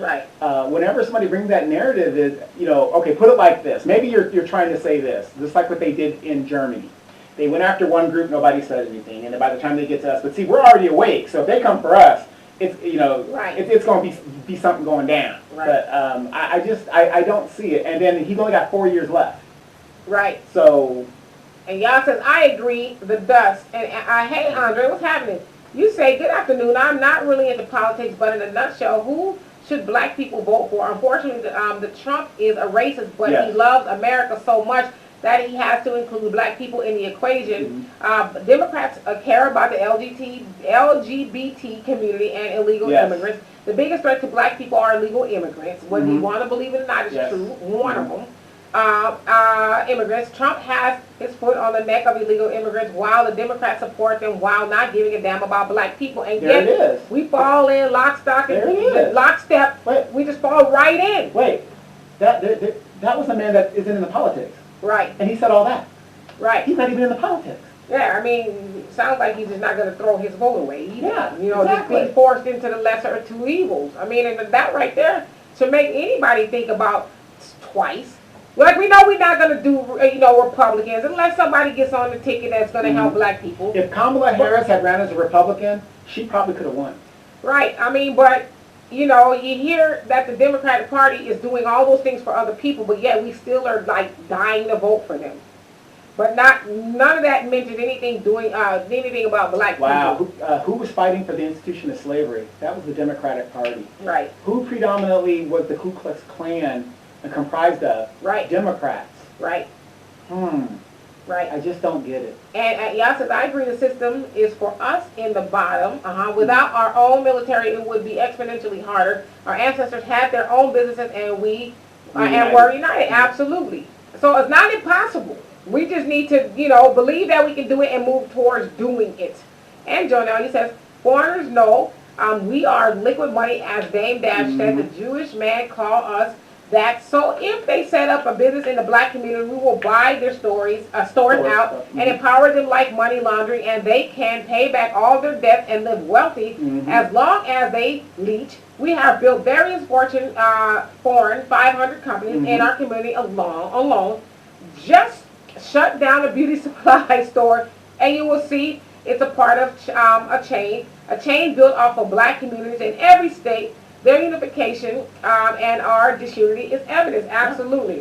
whenever somebody brings that narrative is, okay, put it like this. Maybe you're trying to say this, just like what they did in Germany. They went after one group, nobody said anything, and then by the time they get to us, but see, we're already awake, so if they come for us, it's it's going to be something going down. Right. But I don't see it. And then he's only got 4 years left. Right. So. And y'all says I agree. The dust. And hey Andre, what's happening? You say good afternoon. I'm not really into politics, but in a nutshell, who should black people vote for? Unfortunately, the Trump is a racist, but he loves America so much that he has to include black people in the equation. Mm-hmm. Democrats care about the LGBT community and illegal immigrants. The biggest threat to black people are illegal immigrants. Whether you want to believe it or not, it's true. One of them. Immigrants. Trump has his foot on the neck of illegal immigrants while the Democrats support them while not giving a damn about black people. And yet we fall in lockstep. Wait. We just fall right in. Wait, that was a man that isn't in the politics. Right. And he said all that. Right. He's not even in the politics. Yeah, I mean, it sounds like he's just not going to throw his vote away either. Yeah, just being forced into the lesser of two evils. I mean, and that right there should make anybody think about twice. Like, we know we're not going to do, Republicans unless somebody gets on the ticket that's going to help black people. If Kamala Harris had ran as a Republican, she probably could have won. Right. I mean, but you know, you hear that the Democratic Party is doing all those things for other people, but yet we still are like dying to vote for them. But none of that mentions anything about black Wow. people. Who was fighting for the institution of slavery? That was the Democratic Party. Right. Who predominantly was the Ku Klux Klan comprised of? Right. Democrats. Right. Right. I just don't get it. And y'all says, I agree the system is for us in the bottom. Without our own military, it would be exponentially harder. Our ancestors had their own businesses and we and were united. Absolutely. So it's not impossible. We just need to, you know, believe that we can do it and move towards doing it. And Jonelle, he says, foreigners know we are liquid money, as Dame Dash said. The Jewish man call us that. So if they set up a business in the black community, we will buy their stores out and empower them like money laundering, and they can pay back all their debt and live wealthy as long as they leech. We have built various foreign 500 companies in our community alone. Just shut down a beauty supply store and you will see it's a part of a chain built off of black communities in every state. Their unification and our disunity is evidence. Absolutely.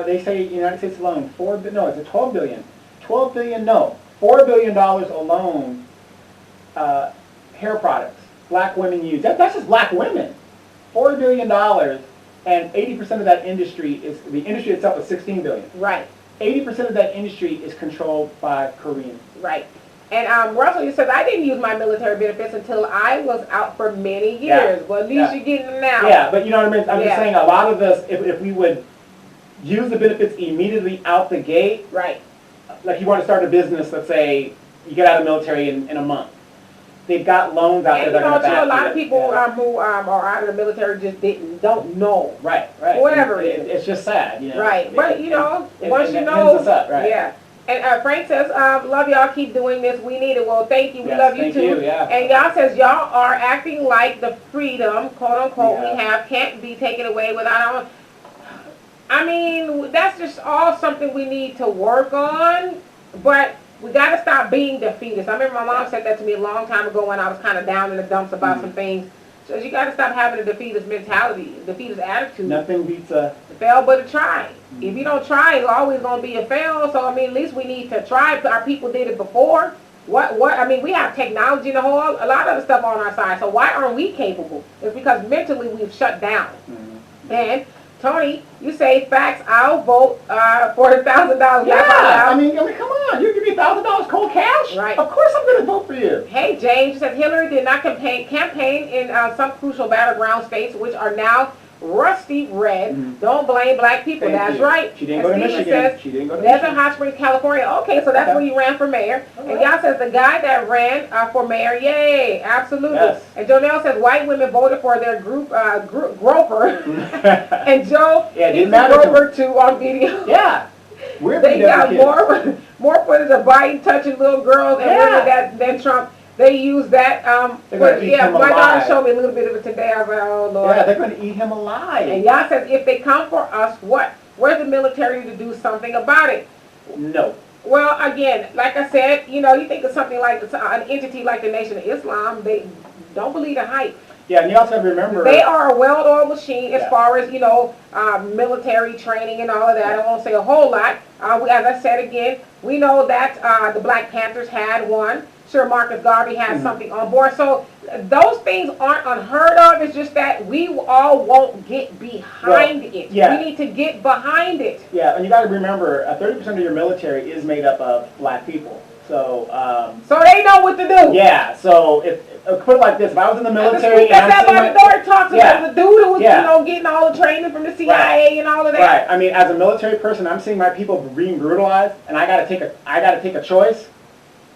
They say United States alone, it's a 12 billion. 12 billion, no. $4 billion alone, hair products, black women use. That's just black women. $4 billion, and 80% of that industry the industry itself is 16 billion. Right. 80% of that industry is controlled by Koreans. Right. And Russell says, I didn't use my military benefits until I was out for many years. Well, at least you're getting them now. Yeah, but you know what I mean? I'm just saying a lot of this, if we would use the benefits immediately out the gate. Right. Like you want to start a business, let's say you get out of the military in a month. They've got loans out there that are going to back a lot of people who are out of the military just don't know. Right. Whatever it is. It's just sad, you know. Right. But, you know, once you know. Ends us up, right. Yeah. And Frank says, love y'all, keep doing this. We need it. Well, thank you. We love you too. You, yeah. And y'all says, y'all are acting like the freedom, quote unquote, we have can't be taken away without our. I mean, that's just all something we need to work on. But we got to stop being defeatist. I remember my mom said that to me a long time ago when I was kind of down in the dumps about some things. So you got to stop having a defeatist mentality, defeatist attitude. Nothing beats a fail but a try. If you don't try, it's always going to be a fail. So, I mean, at least we need to try. Our people did it before. I mean, we have technology and a lot of the stuff on our side. So why aren't we capable? It's because mentally we've shut down. And Tony, you say facts. I'll vote for the $1,000. Yeah, I mean, come on. You give me $1,000 cold cash? Right. Of course I'm going to vote for you. Hey, James says Hillary did not campaign in some crucial battleground states, which are now rusty red. Don't blame black people. That's right. She didn't go to Michigan. She didn't go to Michigan. Hot Springs, California. Okay, so that's where you ran for mayor. And y'all says the guy that ran for mayor, yay, absolutely. Yes. And Jonelle says white women voted for their groper. And Joe, he's a groper too on video. Yeah. They got more footage of Biden touching little girls and women than Trump. They use that. My daughter showed me a little bit of it today. I was like, oh, Lord. Yeah, they're going to eat him alive. And y'all says, if they come for us, what? Where's the military to do something about it? No. Well, again, like I said, you know, you think of something like an entity like the Nation of Islam, they don't believe the hype. Yeah, and you also have to remember... They are a well-oiled machine as far as, you know, military training and all of that. I won't say a whole lot. As I said again, we know that the Black Panthers had one. Sure, Marcus Garvey has something on board. So those things aren't unheard of. It's just that we all won't get behind it. Yeah. We need to get behind it. Yeah, and you got to remember, 30% of your military is made up of black people. So they know what to do. Yeah. So if put it like this: if I was in the military, that's by the door talks about the dude who was, you know, getting all the training from the CIA and all of that. Right. I mean, as a military person, I'm seeing my people being brutalized, and I got to take a choice.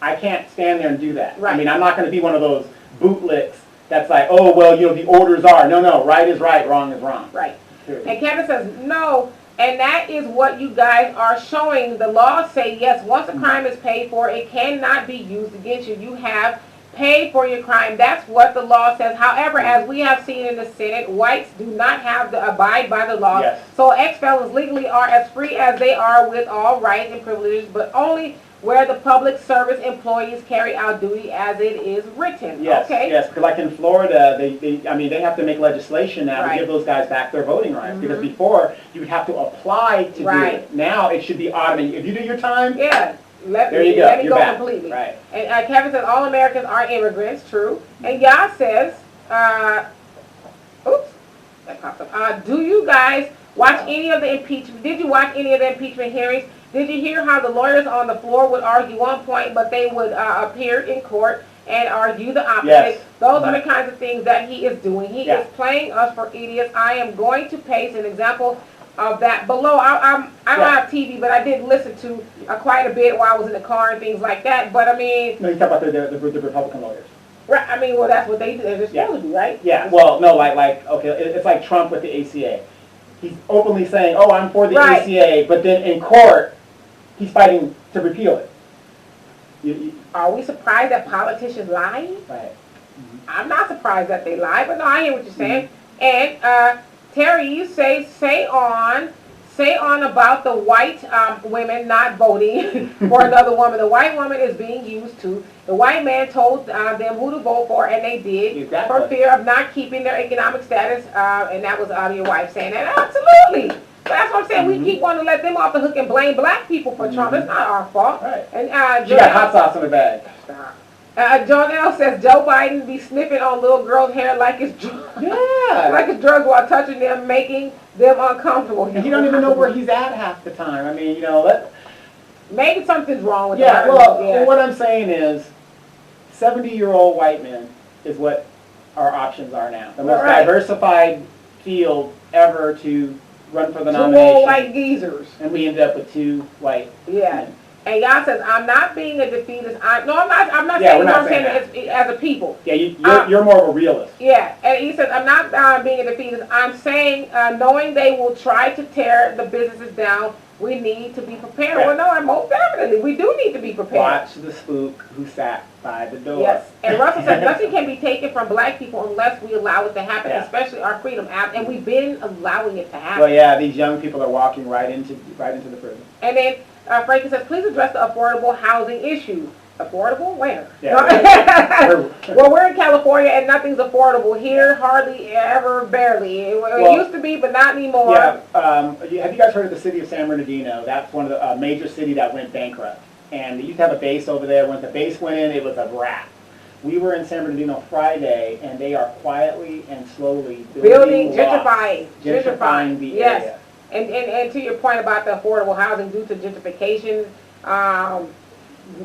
I can't stand there and do that. Right. I mean, I'm not going to be one of those bootlicks that's like, oh, well, you know, the orders are. No, right is right, wrong is wrong. Right. Period. And Kevin says, no, and that is what you guys are showing. The laws say, yes, once a crime is paid for, it cannot be used against you. You have paid for your crime. That's what the law says. However, as we have seen in the Senate, whites do not have to abide by the law. Yes. So ex-felons legally are as free as they are with all rights and privileges, but only where the public service employees carry out duty as it is written. Yes, Okay. yes, because like in Florida, they have to make legislation now Right. to give those guys back their voting rights. Mhm. Because before, you would have to apply to do Right. it. Now, it should be automatic. If you do your time, Yeah. there you go. Let me You're go back. completely. Right. And Kevin says all Americans are immigrants. True. And Yah says, oops, that popped up. Do you guys watch any of the impeachment? Did you watch any of the impeachment hearings? Did you hear how the lawyers on the floor would argue one point, but they would appear in court and argue the opposite? Yes. Those are the kinds of things that he is doing. He Yeah. is playing us for idiots. I am going to paste an example of that below. I don't have TV, but I did listen to quite a bit while I was in the car and things like that. But I mean, No, you talk about the Republican lawyers. right? I mean, well, that's what they do. They're supposed Yeah. to do, right? Yeah, well, no, okay, it's like Trump with the ACA. He's openly saying, oh, I'm for the Right. ACA, but then in court, he's fighting to repeal it. Are we surprised that politicians lie? Right. I'm not surprised that they lie, but no, I hear what you're saying. Mm-hmm. And Terry, you say on about the white women not voting for another woman. The white woman is being used to. The white man told them who to vote for, and they did, Exactly. for fear of not keeping their economic status. And that was your wife saying that. Absolutely. So that's what I'm saying. Mm-hmm. We keep wanting to let them off the hook and blame black people for Trump. It's not our fault. Right. And She got hot sauce in the bag. John L. says Joe Biden be sniffing on little girls' hair like it's drugs. Yeah. Like it's drugs while touching them, making them uncomfortable. And he don't even know where he's at half the time. I mean, Maybe something's wrong with yeah, her. well, what I'm saying is 70-year-old white men is what our options are now. The most Right. diversified field ever to run for the Two nomination. old white geezers. And we ended up with 2 white Yeah. men. And y'all says, I'm not being a defeatist. I'm not Yeah, saying we're what not I'm saying saying as a people. Yeah, you're more of a realist. Yeah, and he says, I'm not being a defeatist. I'm saying, knowing they will try to tear the businesses down, we need to be prepared. Yeah. Well, no, most definitely. We do need to be prepared. Watch the spook who sat by the door. Yes, and Russell says nothing can be taken from black people unless we allow it to happen, Yeah. especially our Freedom Act, and we've been allowing it to happen. Well, yeah, these young people are walking right into the prison. And then Frankie says, please address the affordable housing issue. Affordable? Where? Yeah. Well, we're in California and nothing's affordable here, hardly ever, barely. It used to be, but not anymore. Yeah. Have you guys heard of the city of San Bernardino? That's one of the major city that went bankrupt. And they used to have a base over there. When the base went in, it was a wrap. We were in San Bernardino Friday, and they are quietly and slowly building gentrifying the area. And to your point about the affordable housing due to gentrification,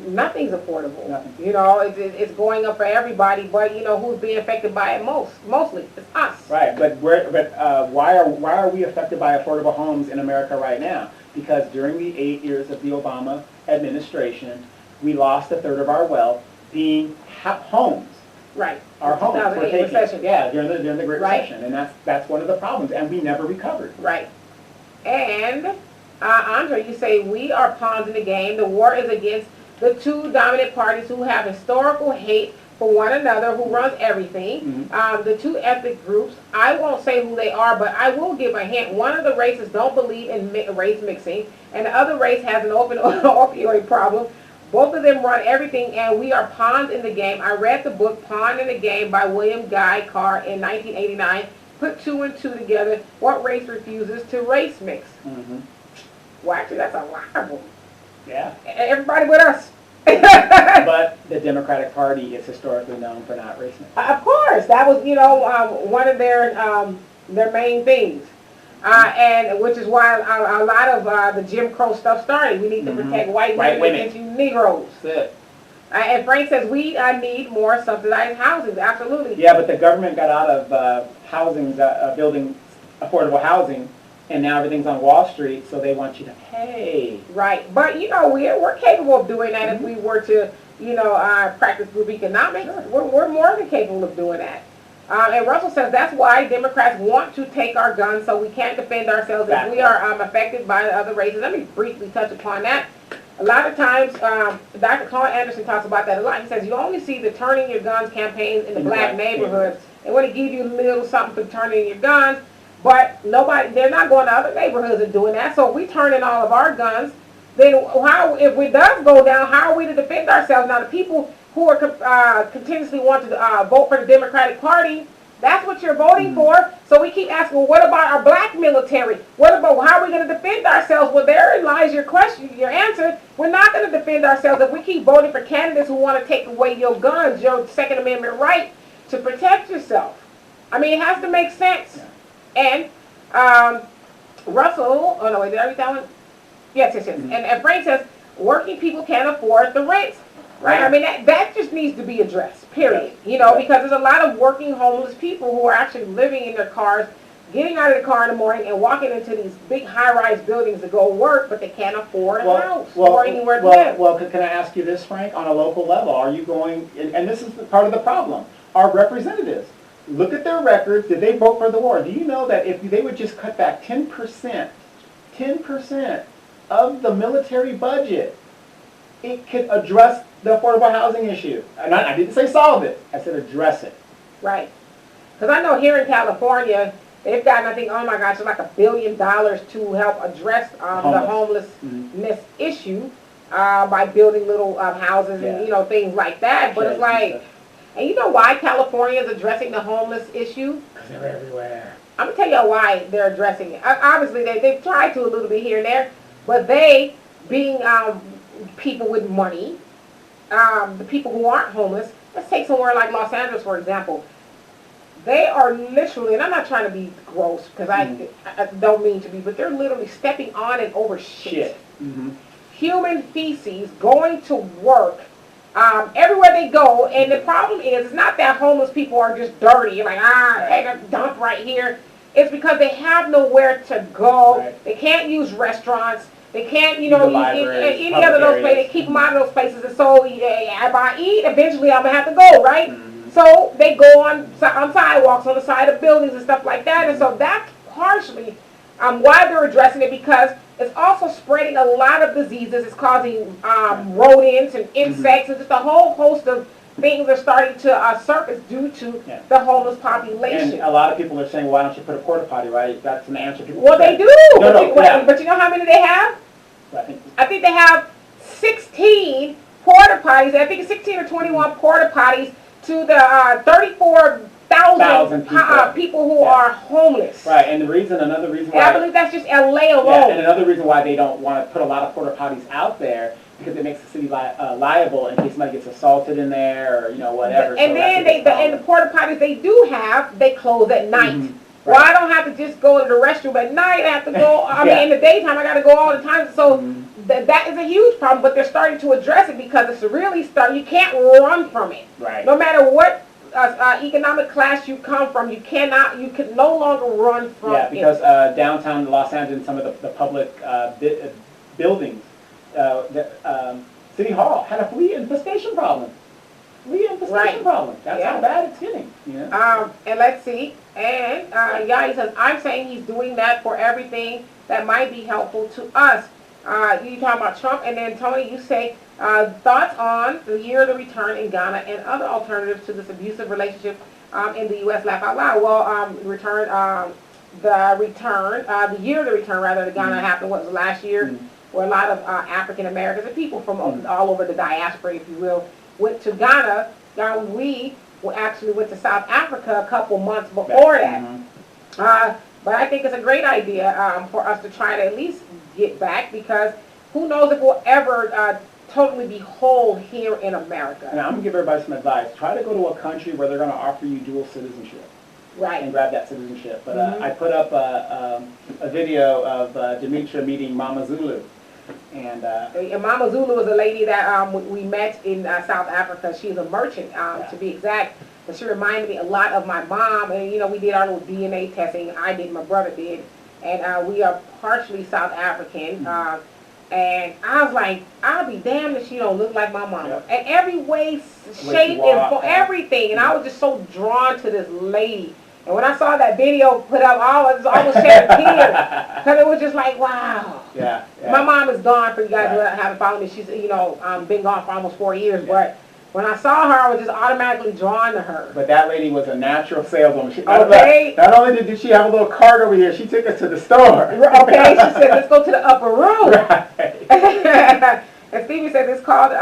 nothing's affordable. Nothing. You know, it's going up for everybody, but you know who's being affected by it mostly? It's us. Right, but why are we affected by affordable homes in America right now? Because during the 8 years of the Obama administration, we lost a third of our wealth being homes. Right. Our homes were 2008 taken. recession. Yeah, during the Great Right. Recession, and that's one of the problems, and we never recovered. Right. And Andre, you say we are pawns in the game. The war is against the two dominant parties who have historical hate for one another, who runs everything. Mm-hmm. The two ethnic groups, I won't say who they are, but I will give a hint. One of the races don't believe in race mixing, and the other race has an open opioid problem. Both of them run everything, and we are pawns in the game. I read the book Pawn in the Game by William Guy Carr in 1989. Put 2 and 2 together. What race refuses to race mix? Mm-hmm. Well, actually, that's a lot of them. Yeah. Everybody but us. But the Democratic Party is historically known for not race mixing. Of course, that was one of their main things, and which is why a lot of the Jim Crow stuff started. We need to protect white women against you Negroes. That's it. And Frank says we need more subsidized housing. Absolutely. Yeah, but the government got out of building affordable housing, and now everything's on Wall Street, so they want you to pay. Right, but we're capable of doing that if we were to practice group economics. Sure. We're more than capable of doing that. And Russell says that's why Democrats want to take our guns so we can't defend ourselves if we are affected by the other races. Let me briefly touch upon that. A lot of times, Dr. Colin Anderson talks about that a lot. He says you only see the turning your guns campaigns in the black neighborhoods. They want to give you a little something for turning your guns, but they're not going to other neighborhoods and doing that. So if we turn in all of our guns, then how, if it does go down, how are we to defend ourselves? Now, the people who are continuously want to vote for the Democratic Party, that's what you're voting for. So we keep asking, well, what about our black military? What about, how are we going to defend ourselves? Well, therein lies your question, your answer. We're not going to defend ourselves if we keep voting for candidates who want to take away your guns, your Second Amendment right to protect yourself. I mean, it has to make sense. And Russell, oh no, wait, did I read that one? Yes. And Frank says, working people can't afford the rent. Right? I mean, that just needs to be addressed, period. You know, because there's a lot of working homeless people who are actually living in their cars, getting out of the car in the morning and walking into these big high-rise buildings to go work, but they can't afford a house or anywhere to live. Well, can I ask you this, Frank? On a local level, are you going, and this is part of the problem, our representatives, look at their records. Did they vote for the war? Do you know that if they would just cut back 10% of the military budget, it could address the affordable housing issue? And I didn't say solve it. I said address it. Right. Because I know here in California, they've gotten, I think, oh my gosh, it's like $1 billion to help address the homelessness issue by building little houses and, you know, things like that. But it's like, and you know why California is addressing the homeless issue? Because they're everywhere. I'm going to tell you why they're addressing it. Obviously, they've tried to a little bit here and there, but they, being people with money, the people who aren't homeless, let's take somewhere like Los Angeles, for example. They are literally, and I'm not trying to be gross, because I don't mean to be, but they're literally stepping on and over shit. Human feces, going to work, everywhere they go, and the problem is, it's not that homeless people are just dirty, you're like, take a dump right here. It's because they have nowhere to go. Right. They can't use restaurants. They can't, you know, any other of those places. They keep them out of those places. And so, if I eat, eventually I'm going to have to go, right? So they go on sidewalks, on the side of buildings and stuff like that. And so that's partially why they're addressing it, because it's also spreading a lot of diseases. It's causing rodents and insects and just a whole host of things are starting to surface due to the homeless population. And a lot of people are saying, why don't you put a porta potty, right? That's an answer people Well, they do. But you know how many they have? I think they have 16 porta potties. I think it's 16 or 21 porta potties to the 34,000 people who are homeless. Right, and another reason why... And I believe that's just LA alone. Yeah, and another reason why they don't want to put a lot of porta potties out there, because it makes the city liable in case somebody gets assaulted in there, or, you know, whatever. And then and the porta potties they do have, they close at night. Well, I don't have to just go to the restroom at night. I have to go, I mean, in the daytime, I got to go all the time. So that is a huge problem, but they're starting to address it because it's really you can't run from it. Right. No matter what economic class you come from, you can no longer run from it. Yeah, because downtown Los Angeles, some of the public buildings, City Hall had a flea infestation problem. Problem. That's how bad it's getting. You know? And let's see. And he says, I'm saying he's doing that for everything that might be helpful to us. You talking about Trump, and then Tony, you say thoughts on the year of the return in Ghana and other alternatives to this abusive relationship in the U.S. Laugh out loud. Well, the year of the return rather to Ghana happened last year, where a lot of African Americans and people from all over the diaspora, if you will, went to Ghana. We actually went to South Africa a couple months before that. But I think it's a great idea for us to try to at least get back, because who knows if we'll ever totally be whole here in America. Now, I'm going to give everybody some advice. Try to go to a country where they're going to offer you dual citizenship. Right. And grab that citizenship. But I put up a video of Demetra meeting Mama Zulu. And Mama Zulu is a lady that we met in South Africa. She's a merchant, to be exact. But she reminded me a lot of my mom. And, you know, we did our little DNA testing. I did, my brother did. And we are partially South African. And I was like, I'll be damned if she don't look like my mama. And every way, shape, and everything. And I was just so drawn to this lady. And when I saw that video put up, I was almost shed a tear, because it was just like, wow. Yeah. My mom is gone, for you guys who haven't followed me. She's, you know, been gone for almost 4 years. But when I saw her, I was just automatically drawn to her. But that lady was a natural saleswoman. Not only did she have a little cart over here, she took us to the store. Okay, she said, let's go to the upper room. Right. And Stevie says it's called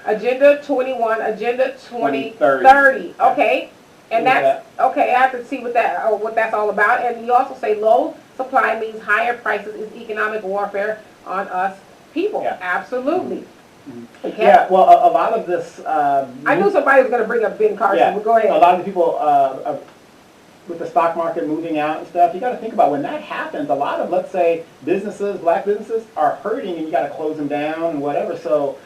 Agenda 21, Agenda 2030. Okay. And that's okay. I have to see what that's all about. And you also say low supply means higher prices is economic warfare on us people. Yeah. Absolutely. Mm-hmm. Okay. Yeah. Well, a lot of this. I knew somebody was going to bring up Ben Carson. Yeah. Well, go ahead. A lot of the people with the stock market moving out and stuff. You got to think about when that happens. A lot of, let's say, businesses, black businesses, are hurting, and you got to close them down and whatever. So,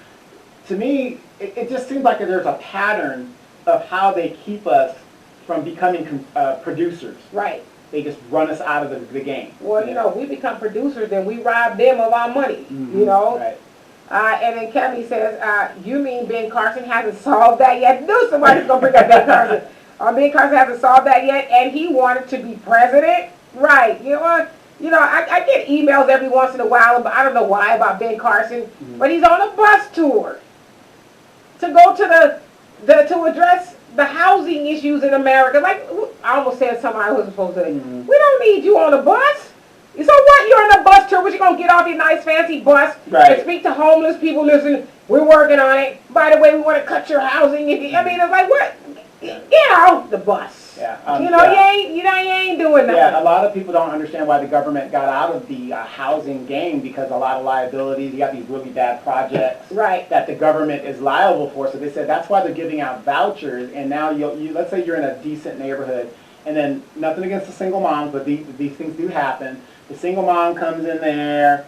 to me, it just seems like there's a pattern of how they keep us from becoming producers. Right. They just run us out of the game. Well, you know, we become producers, then we rob them of our money. Mm-hmm. You know. Right. And then Kemi says, you mean Ben Carson hasn't solved that yet? No, somebody's going to bring up Ben Carson. Ben Carson hasn't solved that yet, and he wanted to be president? Right. You know what? You know, I get emails every once in a while, but I don't know why, about Ben Carson. Mm-hmm. But he's on a bus tour to go to to address the housing issues in America. Like, I almost said something I wasn't supposed to say. Mm-hmm. We don't need you on a bus. So what? You're on a bus tour, but you're going to get off your nice fancy bus and speak to homeless people. Listen, we're working on it. By the way, we want to cut your housing. I mean, it's like, what? Get off the bus. Yeah, you know, you ain't doing nothing. Yeah, a lot of people don't understand why the government got out of the housing game, because a lot of liabilities. You got these really bad projects that the government is liable for. So they said that's why they're giving out vouchers. And now you let's say you're in a decent neighborhood, and then nothing against the single moms, but these things do happen. The single mom comes in there,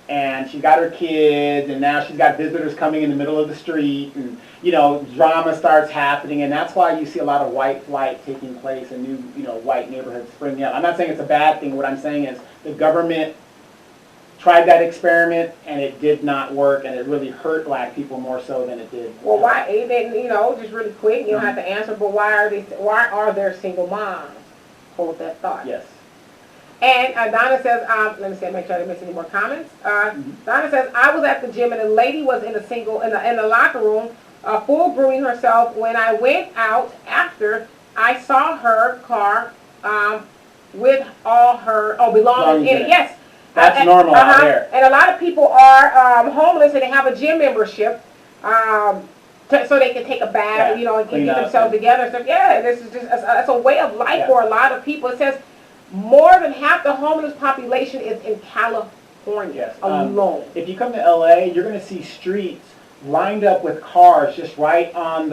and she's got her kids, and now she's got visitors coming in the middle of the street, and drama starts happening, and that's why you see a lot of white flight taking place and new, white neighborhoods springing up. I'm not saying it's a bad thing. What I'm saying is the government tried that experiment, and it did not work, and it really hurt black people more so than it did. Well, why? Then just really quick, you don't have to answer, but why are there single moms? Hold that thought. Yes. And Donna says, let me see, make sure I didn't miss any more comments. Donna says, I was at the gym and a lady was in the locker room, full brewing herself. When I went out after, I saw her car with all her belongings in it. Yes. That's normal out there. And a lot of people are homeless and they have a gym membership so they can take a bath, and get themselves together. So yeah, this is just it's a way of life for a lot of people. It says more than half the homeless population is in California alone. If you come to LA, you're going to see streets lined up with cars just right on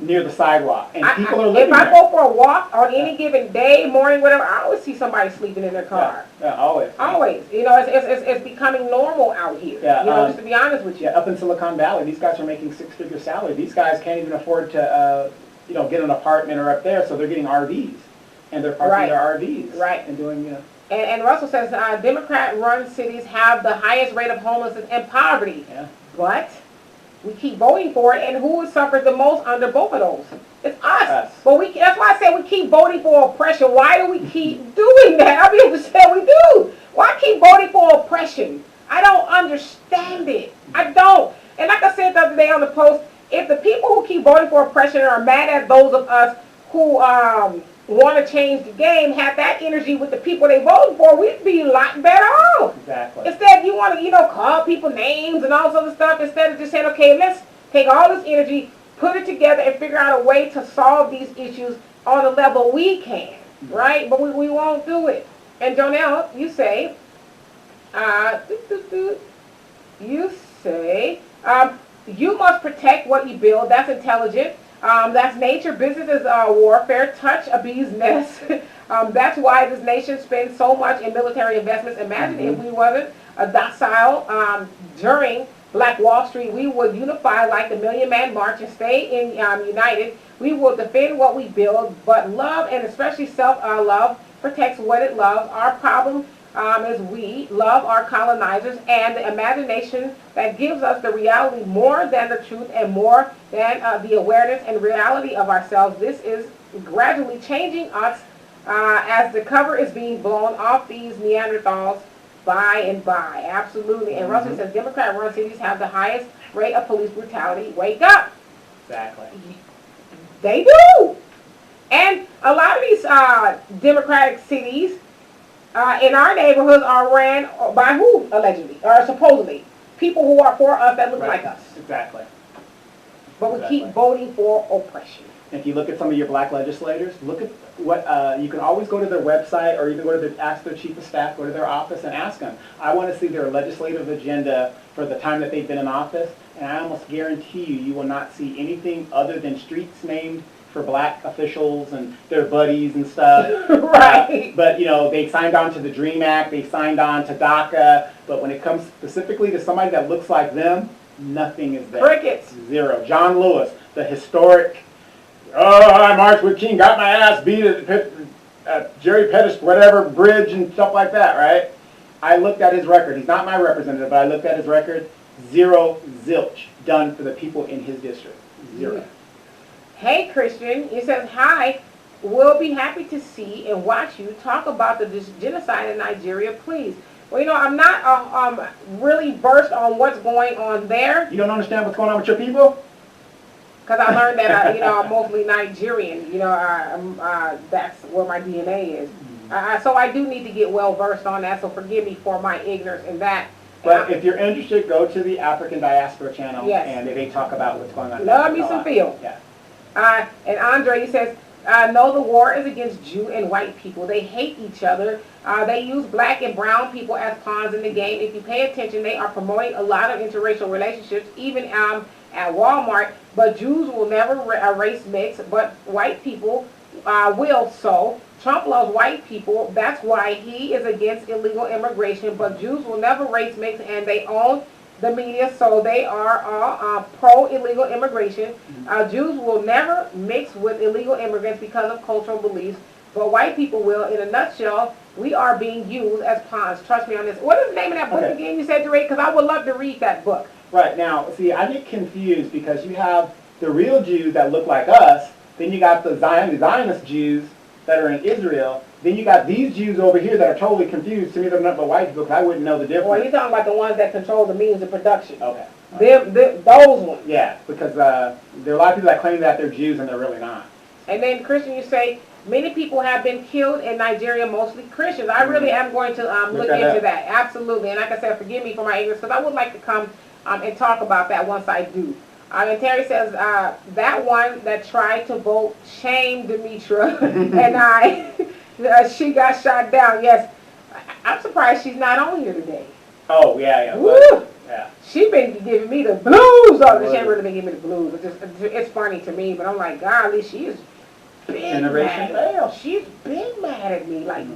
near the sidewalk, and people are living there. If I go for a walk on any given day, morning, whatever, I always see somebody sleeping in their car. Yeah, always. Always. It's becoming normal out here. Yeah, just to be honest with you. Yeah, up in Silicon Valley, these guys are making six-figure salary. These guys can't even afford to, get an apartment or up there, so they're getting RVs. And they're parking their RVs. Right. And doing, And Russell says, Democrat-run cities have the highest rate of homelessness and poverty. Yeah. But we keep voting for it, and who suffers the most under both of those? It's us. But that's why I said we keep voting for oppression. Why do we keep doing that? I mean, we said we do. Why keep voting for oppression? I don't understand it. I don't. And like I said the other day on the post, if the people who keep voting for oppression are mad at those of us who want to change the game, have that energy with the people they voted for, we'd be a lot better off. Exactly. Instead, you want to, call people names and all this other stuff, instead of just saying, okay, let's take all this energy, put it together, and figure out a way to solve these issues on the level we can, right? But we won't do it. And Jonelle, you say, you must protect what you build. That's intelligent. That's nature. Business is warfare. Touch a bee's nest. That's why this nation spends so much in military investments. Imagine if we wasn't docile during Black Wall Street, we would unify like the Million Man March and stay united. We will defend what we build, but love, and especially self-love, protects what it loves. Our problem is we love our colonizers and the imagination that gives us the reality more than the truth and more than the awareness and reality of ourselves. This is gradually changing us as the cover is being blown off these Neanderthals by and by. Absolutely. And Russell says Democrat-run cities have the highest rate of police brutality. Wake up. Exactly. They do. And a lot of these Democratic cities in our neighborhoods are ran by who, allegedly, or supposedly? people who are for us that look like us. Exactly. But we keep voting for oppression. If you look at some of your black legislators, look at what, you can always go to their website or even go to ask their chief of staff, go to their office and ask them. I want to see their legislative agenda for the time that they've been in office, and I almost guarantee you, you will not see anything other than streets named for black officials and their buddies and stuff. Right. But, you know, they signed on to the DREAM Act, they signed on to DACA, but when it comes specifically to somebody that looks like them, nothing is there. Crickets. Zero. John Lewis, the historic, I marched with King, got my ass beat at Jerry Pettis, whatever, bridge and stuff like that, right? I looked at his record. He's not my representative, but I looked at his record. Zero, zilch, done for the people in his district. Zero. Hey, Christian, it says, hi, we'll be happy to see and watch you talk about the genocide in Nigeria, please. Well, you know, I'm not really versed on what's going on there. You don't understand what's going on with your people? Because I learned that, you know, I'm mostly Nigerian. You know, that's where my DNA is. So I do need to get well versed on that, so forgive me for my ignorance in that. But if you're interested, go to the African Diaspora channel, yes, and they talk about what's going on. Love me some Phil. Yeah. And Andre, he says, no, the war is against Jew and white people. They hate each other. They use black and brown people as pawns in the game. If you pay attention, they are promoting a lot of interracial relationships, even at Walmart. But Jews will never race mix, but white people will. So Trump loves white people. That's why he is against illegal immigration. But Jews will never race mix, and they own the media, so they are all pro-illegal immigration. Jews will never mix with illegal immigrants because of cultural beliefs, but white people will. In a nutshell, we are being used as pawns. Trust me on this. What is the name of that book again you said to read? Because I would love to read that book. Right, now, see, I get confused because you have the real Jews that look like us, then you got the Zionist Jews that are in Israel, then you got these Jews over here that are totally confused. To me, they're nothing but white people because I wouldn't know the difference. Well, you're talking about the ones that control the means of production. Okay. Those ones. Yeah, because there are a lot of people that claim that they're Jews and they're really not. And then, Christian, you say, many people have been killed in Nigeria, mostly Christians. I really am going to look into that. Absolutely. And like I said, forgive me for my ignorance, because I would like to come and talk about that once I do. And Terry says, that one that tried to vote, shame Demetra, and she got shot down. Yes, I'm surprised she's not on here today. Oh, yeah. Woo! Yeah. She's been giving me the blues. Oh, she ain't really been giving me the blues. It's funny to me, but I'm like, golly, she is big mad. She's big mad at me, like,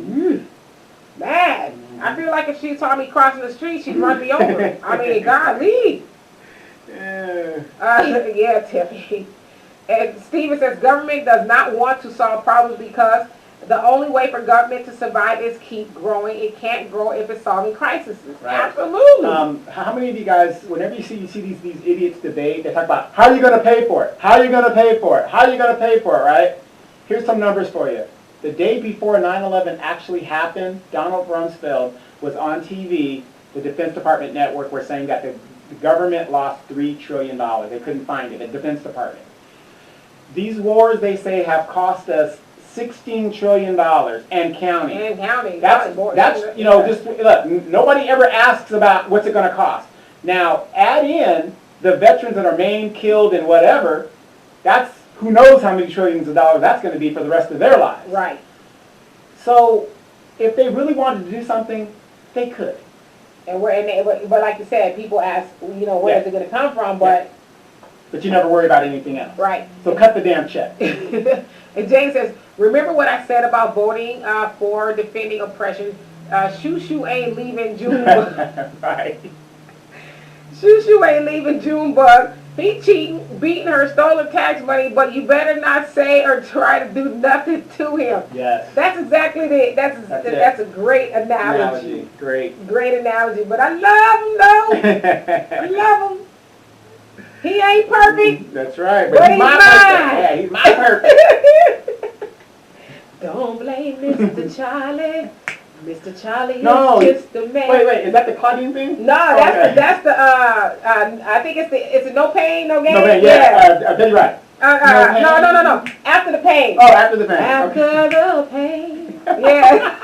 mad. I feel like if she saw me crossing the street, she'd run me over. I mean, golly. Yeah, Tiffany. And Steven says, government does not want to solve problems because the only way for government to survive is keep growing. It can't grow if it's solving crises. Right. Absolutely. How many of you guys, whenever you see these idiots debate, they talk about, how are you going to pay for it? How are you going to pay for it? How are you going to pay for it, right? Here's some numbers for you. The day before 9/11 actually happened, Donald Rumsfeld was on TV, the Defense Department network, were saying that the government lost $3 trillion. They couldn't find it, the Defense Department. These wars, they say, have cost us $16 trillion and counting. And counting. That's you know, just look, nobody ever asks about what's it going to cost. Now, add in the veterans that are maimed, killed, and whatever, that's who knows how many trillions of dollars that's going to be for the rest of their lives. Right. So, if they really wanted to do something, they could. But like you said, people ask, you know, where is it going to come from? But you never worry about anything else. Right. So cut the damn check. And James says, remember what I said about voting for defending oppression? Shoo ain't leaving Junebug. Right. Shoo ain't leaving Junebug. He cheating, beating her, stole her tax money, but you better not say or try to do nothing to him. Yes. That's exactly it. That's a great analogy. Great analogy. But I love him, though. I love him. He ain't perfect. That's right. But he's my mine. perfect. Yeah, he's my perfect. Don't blame Mr. Charlie. Mr. Charlie is just the man. Wait, is that the Claudine thing? No, that's the I think it's a no pain, no gain. No pain, yeah. Betty Wright. No. After the pain. Oh, after the pain. After the pain. Yeah.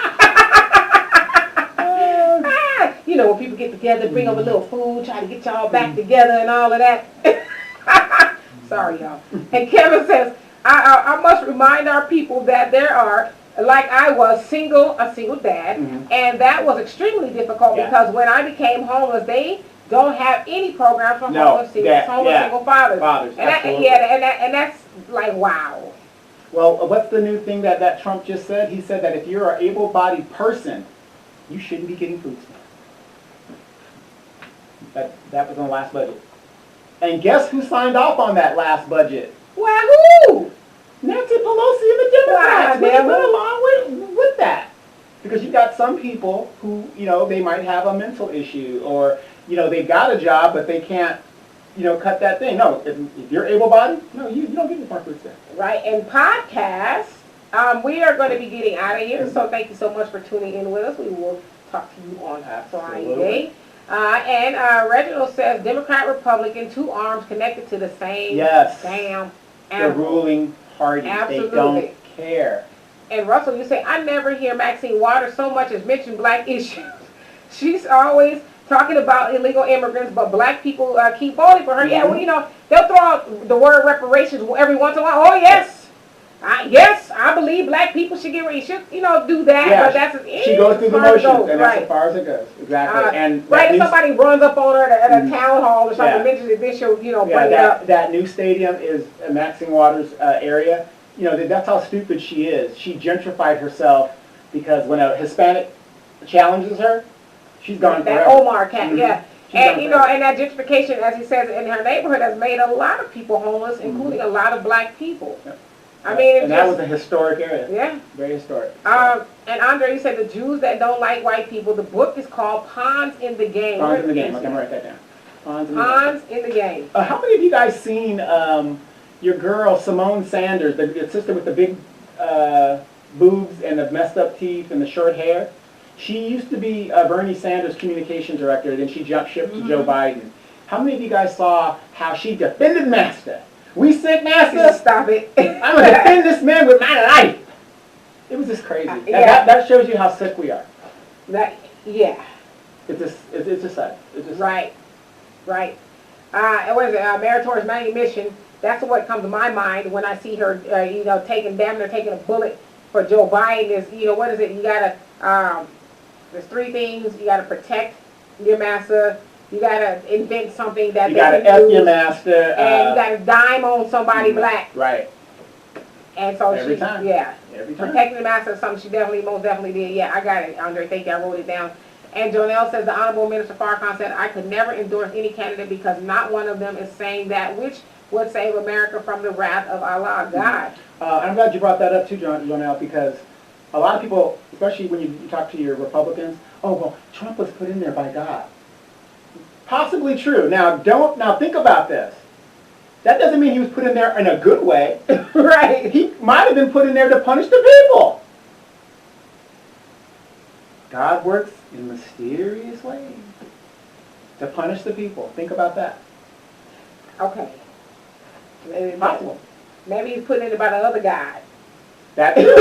you know, when people get together, bring over a little food, try to get y'all back together and all of that. Sorry, y'all. And Kevin says, I must remind our people that there are, like I was, a single dad, and that was extremely difficult because when I became homeless, they don't have any programs for homeless single fathers. And that's like, wow. Well, what's the new thing that Trump just said? He said that if you're an able-bodied person, you shouldn't be getting food stamps. That was on the last budget. And guess who signed off on that last budget? Well, who? Nancy Pelosi and the Democrats. They went along with that. Because you've got some people who, you know, they might have a mental issue, or, you know, they've got a job, but they can't, you know, cut that thing. No, if you're able-bodied, no, you don't get your food stamps. Right, and podcasts, we are going to be getting out of here, so thank you so much for tuning in with us. We will talk to you on Friday. And Reginald says, Democrat, Republican, two arms connected to the same damn the ruling party. Absolutely. They don't care. And Russell, you say, I never hear Maxine Waters so much as mention black issues. She's always talking about illegal immigrants, but black people keep voting for her. Yeah, well, you know, they'll throw out the word reparations every once in a while. Oh, yes. Yes, I believe black people should get should, you know, do that. Yeah, but that's she goes through the motions, and that's as far as it goes. Exactly. And if somebody runs up on her at a town hall or something, mentions it, then she'll, you know, bring it up. That new stadium is Maxine Waters' area. You know, that's how stupid she is. She gentrified herself because when a Hispanic challenges her, she's gone forever. That Omar cat, and you know, and that gentrification, as he says, in her neighborhood has made a lot of people homeless, including a lot of black people. Yep. I mean, and that was a historic area. Yeah. Very historic. And Andre, you said the Jews that don't like white people. The book is called Pawns in the Game. Pawns in the Game. Okay, I'm gonna write that down. Pawns in the Game. How many of you guys seen your girl Simone Sanders, the sister with the big boobs and the messed up teeth and the short hair? She used to be Bernie Sanders' communications director, then she jumped ship to Joe Biden. How many of you guys saw how she defended Master? We sick, Master? Stop it. I'm going to defend this man with my life. It was just crazy. That shows you how sick we are. It's just sad. Right. What is it? Meritorious manumission. That's what comes to my mind when I see her, you know, taking a bullet for Joe Biden. Is, you know, what is it? You got to, there's three things. You got to protect your master. You gotta invent something that you gotta F your master, and you gotta dime on somebody black. Right. And so every time. Protecting the master is something she most definitely did. Yeah, I got it, Andre. Thank you. I wrote it down. And Jonelle says the Honorable Minister Farrakhan said, I could never endorse any candidate because not one of them is saying that which would save America from the wrath of Allah, God. I'm glad you brought that up too, Jonelle, because a lot of people, especially when you talk to your Republicans, oh well, Trump was put in there by God. Possibly true. Now think about this. That doesn't mean he was put in there in a good way. Right. He might have been put in there to punish the people. God works in mysterious ways to punish the people. Think about that. Okay. Maybe possible. Maybe he's put in there by the other guy. That too.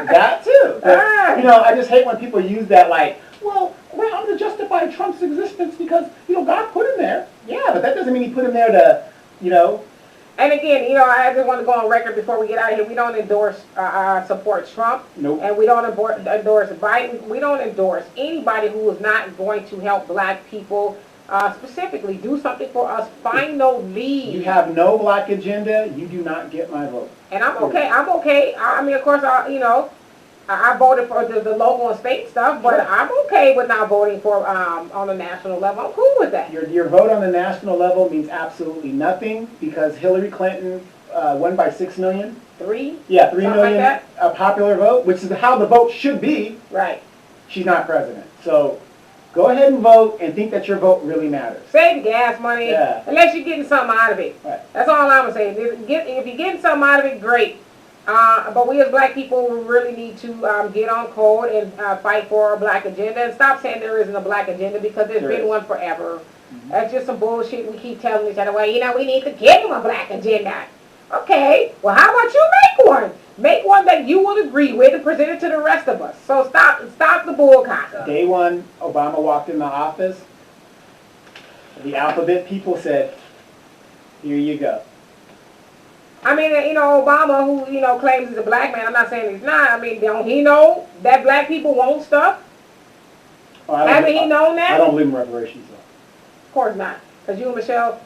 That too. But, you know, I just hate when people use that like, well, I'm going to justify Trump's existence because, you know, God put him there. Yeah, but that doesn't mean he put him there to, you know. And again, you know, I just want to go on record before we get out of here. We don't endorse, support Trump. Nope. And we don't endorse Biden. We don't endorse anybody who is not going to help black people specifically do something for us. Find no lead. You have no black agenda. You do not get my vote. And I'm okay. I mean, of course, you know, I voted for the local and state stuff, but I'm okay with not voting for on the national level. I'm cool with that. Your vote on the national level means absolutely nothing because Hillary Clinton won by 6 million. 3? Yeah, 3 million like a popular vote, which is how the vote should be. Right. She's not president. So go ahead and vote and think that your vote really matters. Save the gas money, unless you're getting something out of it. Right. That's all I'm saying. If you're getting something out of it, great. But we as black people really need to get on code and fight for our black agenda and stop saying there isn't a black agenda because there's been one forever. That's just some bullshit we keep telling each other. Well, you know, we need to give them a black agenda. Okay, well, how about you make one? Make one that you will agree with and present it to the rest of us. So stop the bullcock. Day one, Obama walked in the office. The alphabet people said, "Here you go." I mean, Obama, who, claims he's a black man, I'm not saying he's not. I mean, don't he know that black people want stuff? Haven't he known that? I don't believe in reparations, though. Of course not. Because you and Michelle,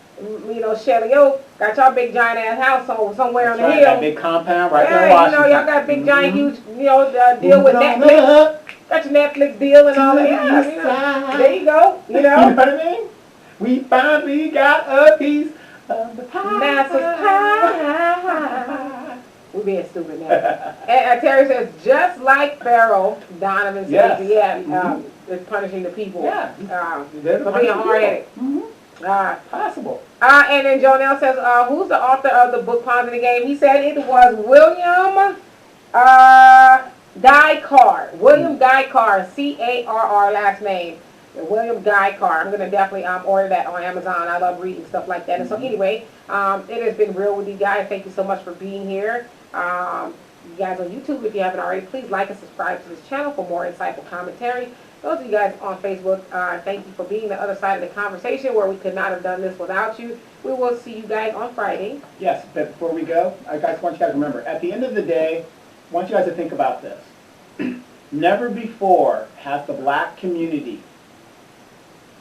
Shelly O, got y'all big giant ass house somewhere on the hill. That big compound right there in Washington. Y'all got big giant huge, deal with Netflix. Got your Netflix deal and all that. Yeah, there you go. You know what I mean? We finally got a piece of the pie. Massive pie. We're being stupid now. And Terry says, just like Pharaoh, Donovan says, is punishing the people. Yeah. For being hard-headed. Possible. And then Jonelle says, who's the author of the book Pawns in the Game? He said it was William Guy Carr. William Guy Carr, C-A-R-R last name. William Guy Carr. I'm going to definitely order that on Amazon. I love reading stuff like that. And so anyway, it has been real with you guys. Thank you so much for being here. You guys on YouTube, if you haven't already, please like and subscribe to this channel for more insightful commentary. Those of you guys on Facebook, thank you for being the other side of the conversation where we could not have done this without you. We will see you guys on Friday. Yes, but before we go, I want you guys to remember, at the end of the day, I want you guys to think about this. Never before has the black community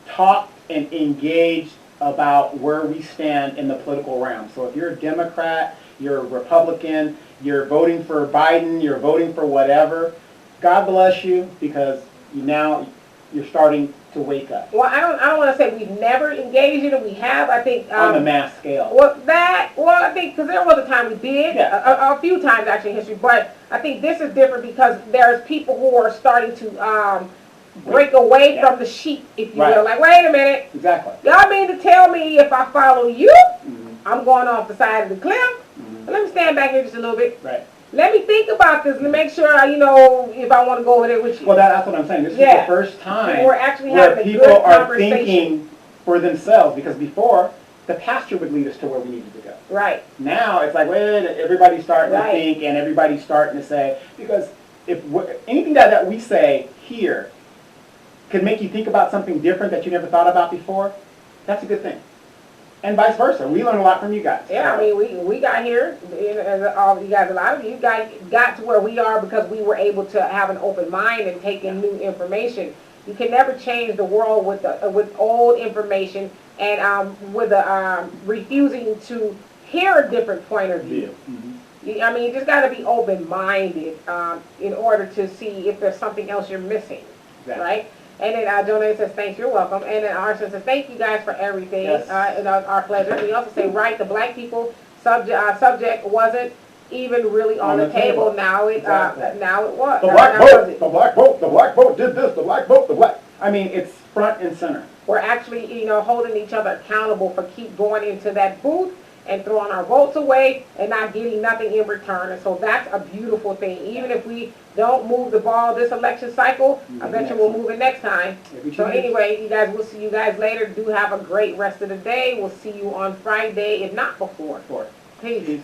talked and engaged about where we stand in the political realm. So if you're a Democrat, you're a Republican, you're voting for Biden, you're voting for whatever, God bless you, because you're starting to wake up. Well, I don't want to say we've never engaged in it. We have, I think. On the mass scale. I think, because there was a time we did, a few times actually in history, but I think this is different because there's people who are starting to break away from the sheep, if you will. Like, wait a minute. Exactly. Y'all mean to tell me if I follow you, I'm going off the side of the cliff? Let me stand back here just a little bit. Right. Let me think about this and make sure, if I want to go over there with you. Well, that's what I'm saying. This is the first time we're actually where having people good are thinking for themselves. Because before, the pastor would lead us to where we needed to go. Right. Now, it's like, wait, everybody's starting to think and everybody's starting to say. Because if anything that we say here can make you think about something different that you never thought about before, that's a good thing. And vice versa. We learn a lot from you guys. Yeah, I mean, we got here, all of you guys, a lot of you guys got to where we are because we were able to have an open mind and take in new information. You can never change the world with old information and with refusing to hear a different point of view. I mean, you just got to be open-minded in order to see if there's something else you're missing, right? And then Jonah says, thanks, you're welcome. And then Arson says, thank you guys for everything. It's our pleasure. We also say, right, the black people subject wasn't even really on the table. Now it was. The black vote did this, the black vote. I mean, it's front and center. We're actually, holding each other accountable for keep going into that booth and throwing our votes away and not getting nothing in return. And so that's a beautiful thing. Even if we don't move the ball this election cycle, I bet you we'll move it next time. So anyway, you guys, we'll see you guys later. Do have a great rest of the day. We'll see you on Friday, if not before. Peace.